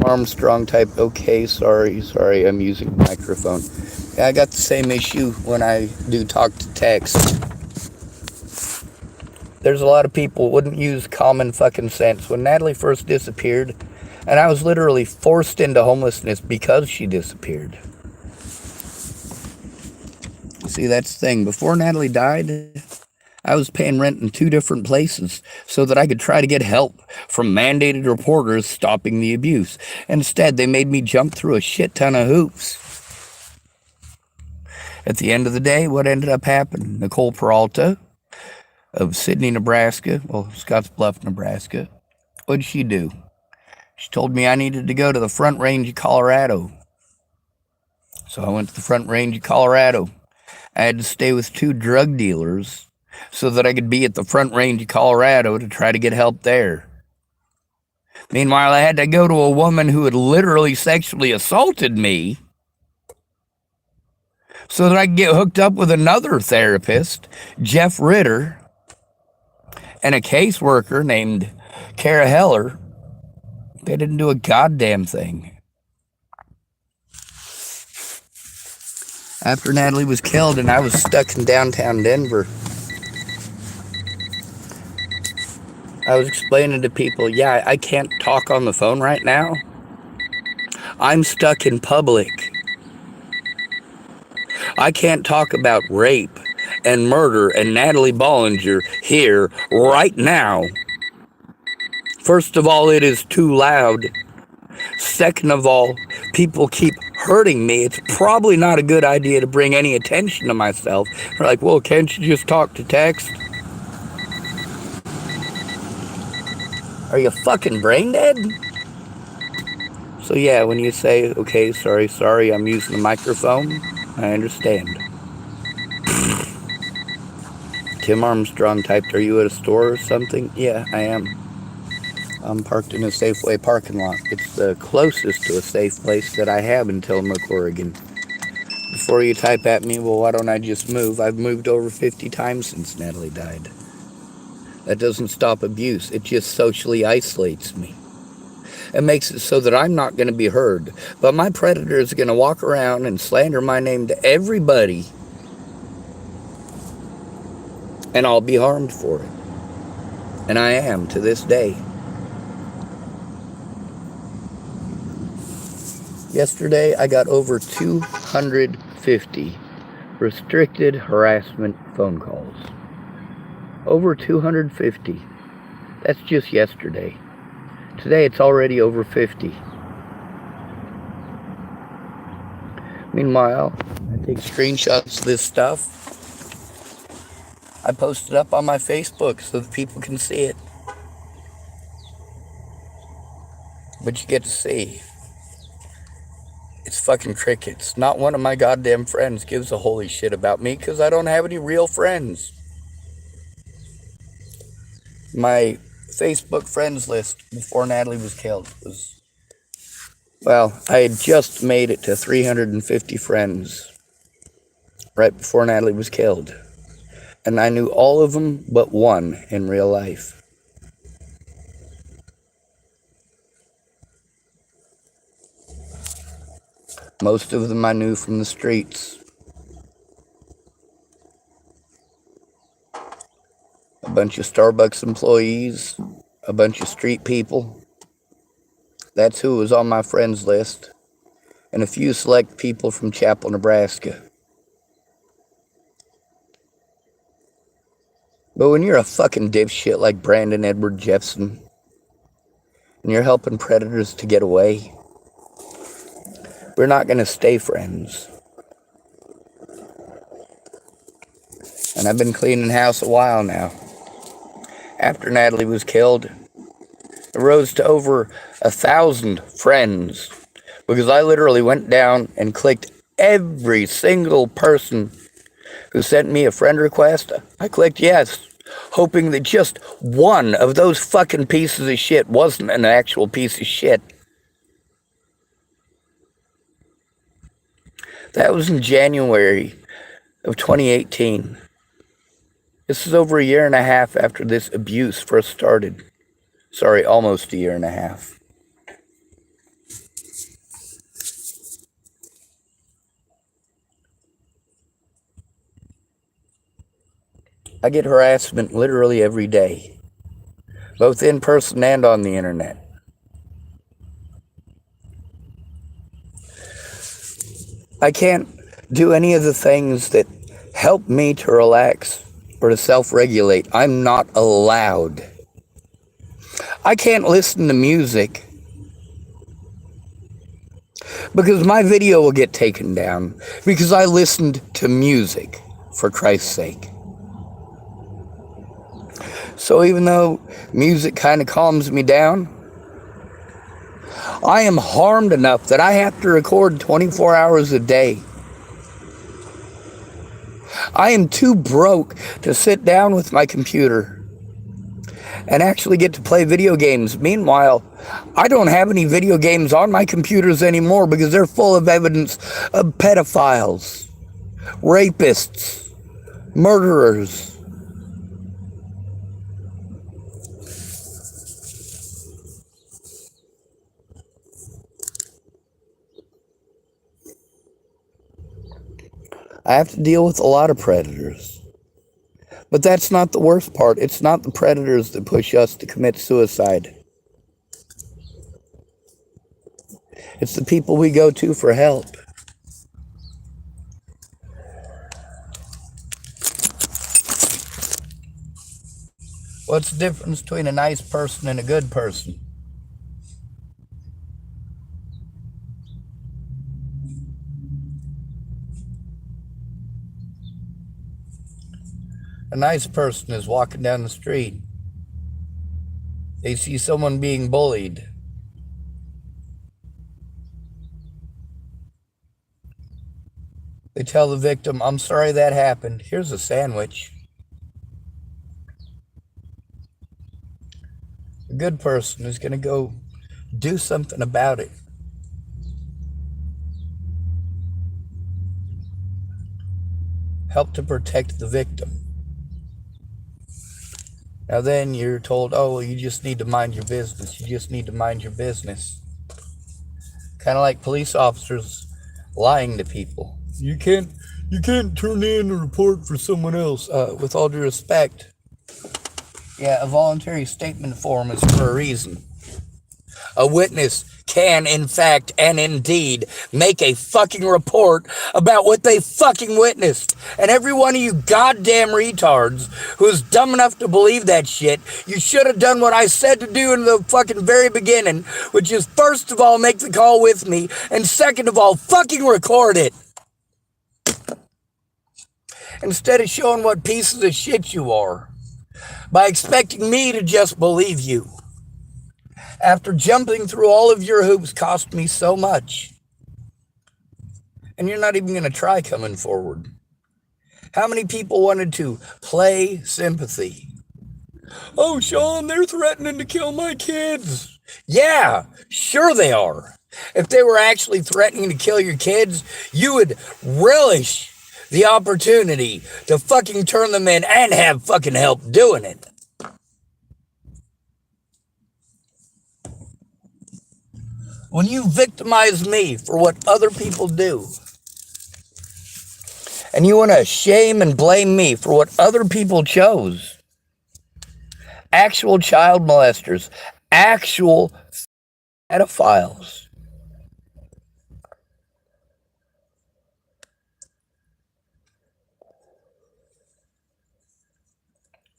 Armstrong type, okay, sorry, I'm using the microphone. I got the same issue when I do talk to text. There's a lot of people wouldn't use common fucking sense. When Natalie first disappeared, and I was literally forced into homelessness because she disappeared. See, that's the thing. Before Natalie died, I was paying rent in 2 different places so that I could try to get help from mandated reporters stopping the abuse. Instead, they made me jump through a shit ton of hoops. At the end of the day, what ended up happening? Nicole Peralta of Sidney, Nebraska, well, Scottsbluff, Nebraska, what'd she do? She told me I needed to go to the Front Range of Colorado. So I went to the Front Range of Colorado. I had to stay with 2 drug dealers so that I could be at the Front Range of Colorado to try to get help there. Meanwhile, I had to go to a woman who had literally sexually assaulted me so that I could get hooked up with another therapist, Jeff Ritter, and a caseworker named Kara Heller. They didn't do a goddamn thing. After Natalie was killed and I was stuck in downtown Denver, I was explaining to people, yeah, I can't talk on the phone right now. I'm stuck in public. I can't talk about rape and murder and Natalie Bollinger here right now. First of all, it is too loud. Second of all, people keep hurting me. It's probably not a good idea to bring any attention to myself. They're like, well, can't you just talk to text? Are you fucking brain dead? So yeah, when you say, okay, sorry, I'm using the microphone, I understand. Tim Armstrong typed, are you at a store or something? Yeah, I am. I'm parked in a Safeway parking lot. It's the closest to a safe place that I have in Tillamook, Oregon. Before you type at me, well, why don't I just move? I've moved over 50 times since Natalie died. That doesn't stop abuse. It just socially isolates me. It makes it so that I'm not going to be heard. But my predator is going to walk around and slander my name to everybody And I'll be harmed for it. And I am to this day. Yesterday, I got over 250 restricted harassment phone calls. Over 250. That's just yesterday. Today, it's already over 50. Meanwhile, I take screenshots of this stuff. I post it up on my Facebook so that people can see it. But you get to see. It's fucking crickets. Not one of my goddamn friends gives a holy shit about me because I don't have any real friends. My Facebook friends list before Natalie was killed was... Well, I had just made it to 350 friends right before Natalie was killed. And I knew all of them but one in real life. Most of them I knew from the streets. A bunch of Starbucks employees, a bunch of street people. That's who was on my friends list. And a few select people from Chapel, Nebraska. But when you're a fucking dipshit like Brandon Edward Jeffson, and you're helping predators to get away, we're not going to stay friends. And I've been cleaning house a while now. After Natalie was killed, it rose to over 1,000 friends. Because I literally went down and clicked every single person who sent me a friend request. I clicked yes, hoping that just one of those fucking pieces of shit wasn't an actual piece of shit. That was in January of 2018. This is over a year and a half after this abuse first started. Sorry, almost a year and a half. I get harassment literally every day, both in person and on the internet. I can't do any of the things that help me to relax or to self-regulate. I'm not allowed. I can't listen to music because my video will get taken down because I listened to music, for Christ's sake. So even though music kind of calms me down, I am harmed enough that I have to record 24 hours a day. I am too broke to sit down with my computer and actually get to play video games. Meanwhile, I don't have any video games on my computers anymore because they're full of evidence of pedophiles, rapists, murderers. I have to deal with a lot of predators. But that's not the worst part. It's not the predators that push us to commit suicide. It's the people we go to for help. What's the difference between a nice person and a good person? A nice person is walking down the street. They see someone being bullied. They tell the victim, "I'm sorry that happened. Here's a sandwich." A good person is going to go do something about it. Help to protect the victim. Now then you're told, oh, well, you just need to mind your business. You just need to mind your business. Kind of like police officers lying to people. You can't You can't turn in a report for someone else. With all due respect, yeah, a voluntary statement form is for a reason. A witness can, in fact, and indeed, make a fucking report about what they fucking witnessed. And every one of you goddamn retards who's dumb enough to believe that shit, you should have done what I said to do in the fucking very beginning, which is first of all, make the call with me, and second of all, fucking record it. Instead of showing what pieces of shit you are, by expecting me to just believe you. After jumping through all of your hoops cost me so much. And you're not even going to try coming forward. How many people wanted to play sympathy? Oh, Sean, they're threatening to kill my kids. Yeah, sure they are. If they were actually threatening to kill your kids, you would relish the opportunity to fucking turn them in and have fucking help doing it. When you victimize me for what other people do, and you want to shame and blame me for what other people chose, actual child molesters, actual pedophiles,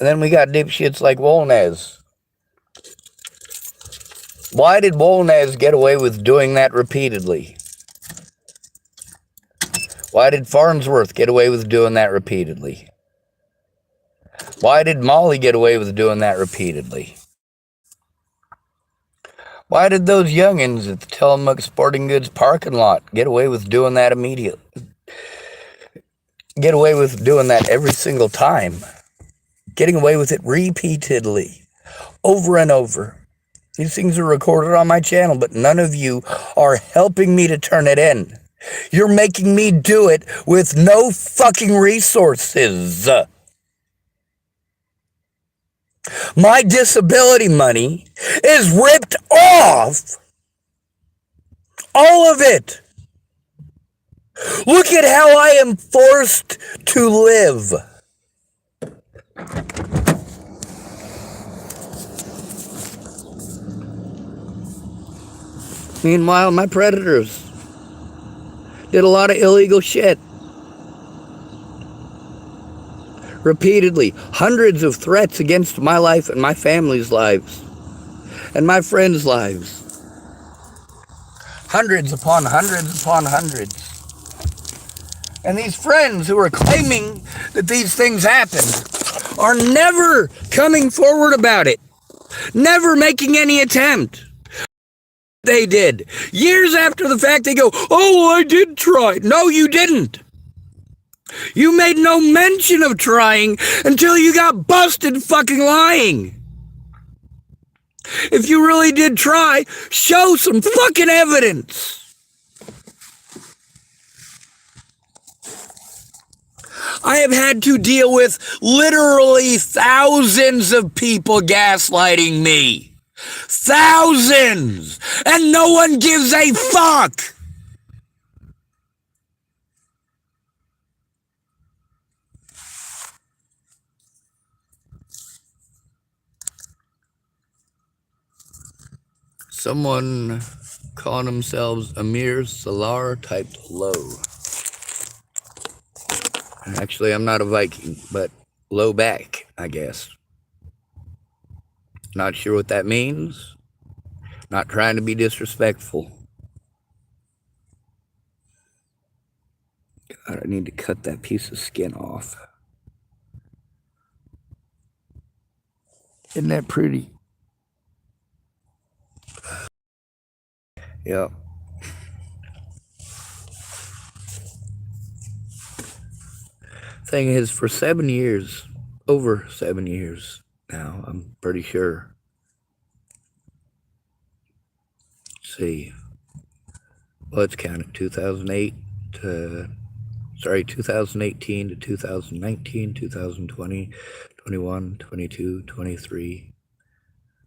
and then we got dipshits like Wolnez. Why did Wolnez get away with doing that repeatedly? Why did Farnsworth get away with doing that repeatedly? Why did Molly get away with doing that repeatedly? Why did those youngins at the Tillamook Sporting Goods parking lot get away with doing that immediately? Get away with doing that every single time? Getting away with it repeatedly, over and over. These things are recorded on my channel, but none of you are helping me to turn it in. You're making me do it with no fucking resources. My disability money is ripped off. All of it. Look at how I am forced to live. Meanwhile, my predators did a lot of illegal shit. Repeatedly, hundreds of threats against my life and my family's lives and my friends' lives. Hundreds upon hundreds upon hundreds. And these friends who are claiming that these things happened are never coming forward about it. Never making any attempt. They did. Years after the fact, they go, oh, I did try. No, you didn't. You made no mention of trying until you got busted fucking lying. If you really did try, show some fucking evidence. I have had to deal with literally thousands of people gaslighting me. Thousands! And no one gives a fuck! Someone calling themselves Amir Salar typed low. Actually, I'm not a Viking, but low back, I guess. Not sure what that means. Not trying to be disrespectful. God, I need to cut that piece of skin off. Isn't that pretty? Yep. Thing is, for 7 years, over 7 years now, I'm pretty sure. Let's see. Let's count it. 2018 to 2019, 2020, 21, 22, 23.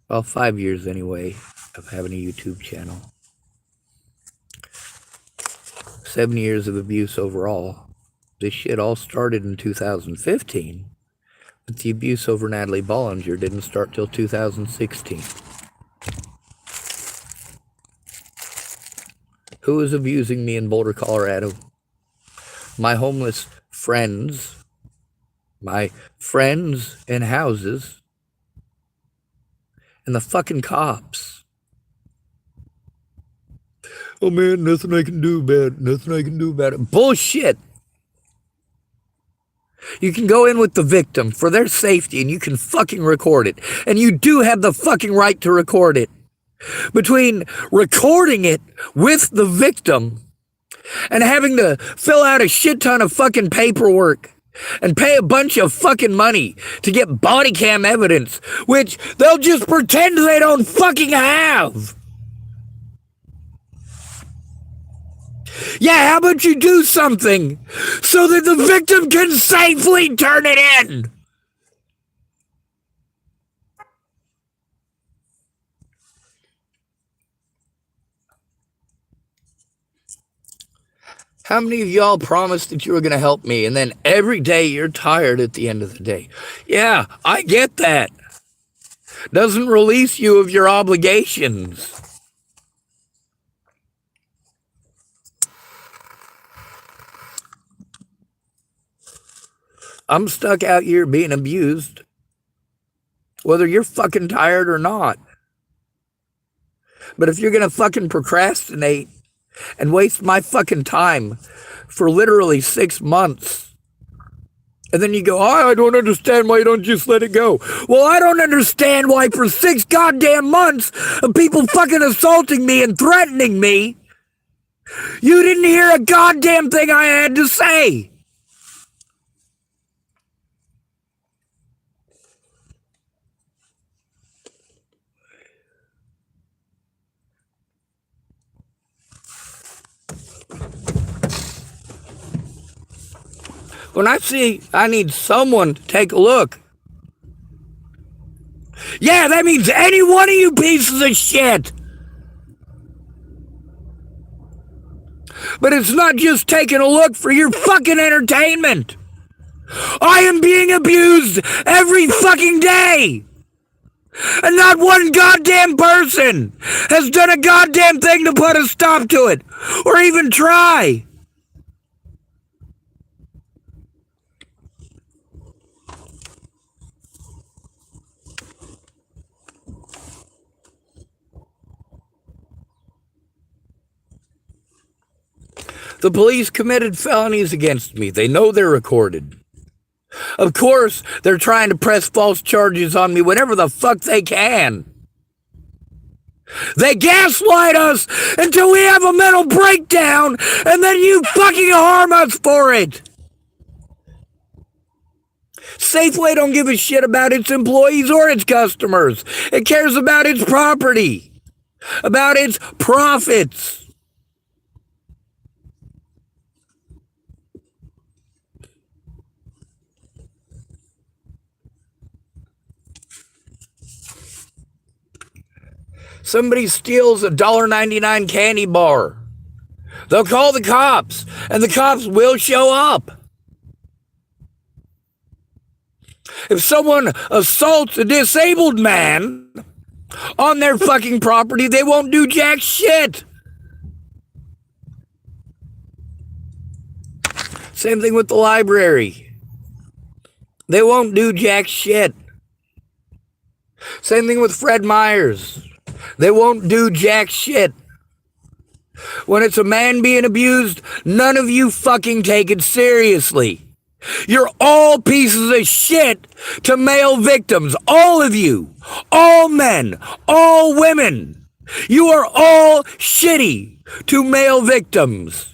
Well, 5 years anyway of having a YouTube channel. 7 years of abuse overall. this shit all started in 2015, but the abuse over Natalie Bollinger didn't start till 2016. Who is abusing me in Boulder, Colorado? My homeless friends, my friends in houses, and the fucking cops. Oh man, nothing I can do about it. Nothing I can do about it. Bullshit. You can go in with the victim for their safety and you can fucking record it. And you do have the fucking right to record it. Between recording it with the victim and having to fill out a shit ton of fucking paperwork and pay a bunch of fucking money to get body cam evidence, which they'll just pretend they don't fucking have. Yeah, how about you do something so that the victim can safely turn it in? How many of y'all promised that you were going to help me, and then every day you're tired at the end of the day? Yeah, I get that. Doesn't release you of your obligations. I'm stuck out here being abused, whether you're fucking tired or not. But if you're going to fucking procrastinate and waste my fucking time for literally 6 months, and then you go, oh, I don't understand why you don't just let it go. Well, I don't understand why for 6 goddamn months of people fucking assaulting me and threatening me, you didn't hear a goddamn thing I had to say. When I see I need someone to take a look, yeah, that means any one of you pieces of shit. But it's not just taking a look for your fucking entertainment. I am being abused every fucking day. And not one goddamn person has done a goddamn thing to put a stop to it, or even try. The police committed felonies against me. They know they're recorded. Of course, they're trying to press false charges on me whenever the fuck they can. They gaslight us until we have a mental breakdown, and then you fucking harm us for it. Safeway don't give a shit about its employees or its customers. It cares about its property, about its profits. Somebody steals a $1.99 candy bar. They'll call the cops, and the cops will show up. If someone assaults a disabled man on their fucking property, they won't do jack shit. Same thing with the library. They won't do jack shit. Same thing with Fred Meyers. They won't do jack shit. When it's a man being abused, none of you fucking take it seriously. You're all pieces of shit to male victims. All of you. All men. All women. You are all shitty to male victims.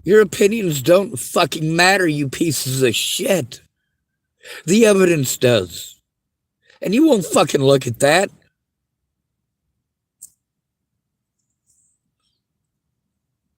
Your opinions don't fucking matter, you pieces of shit. The evidence does. And you won't fucking look at that.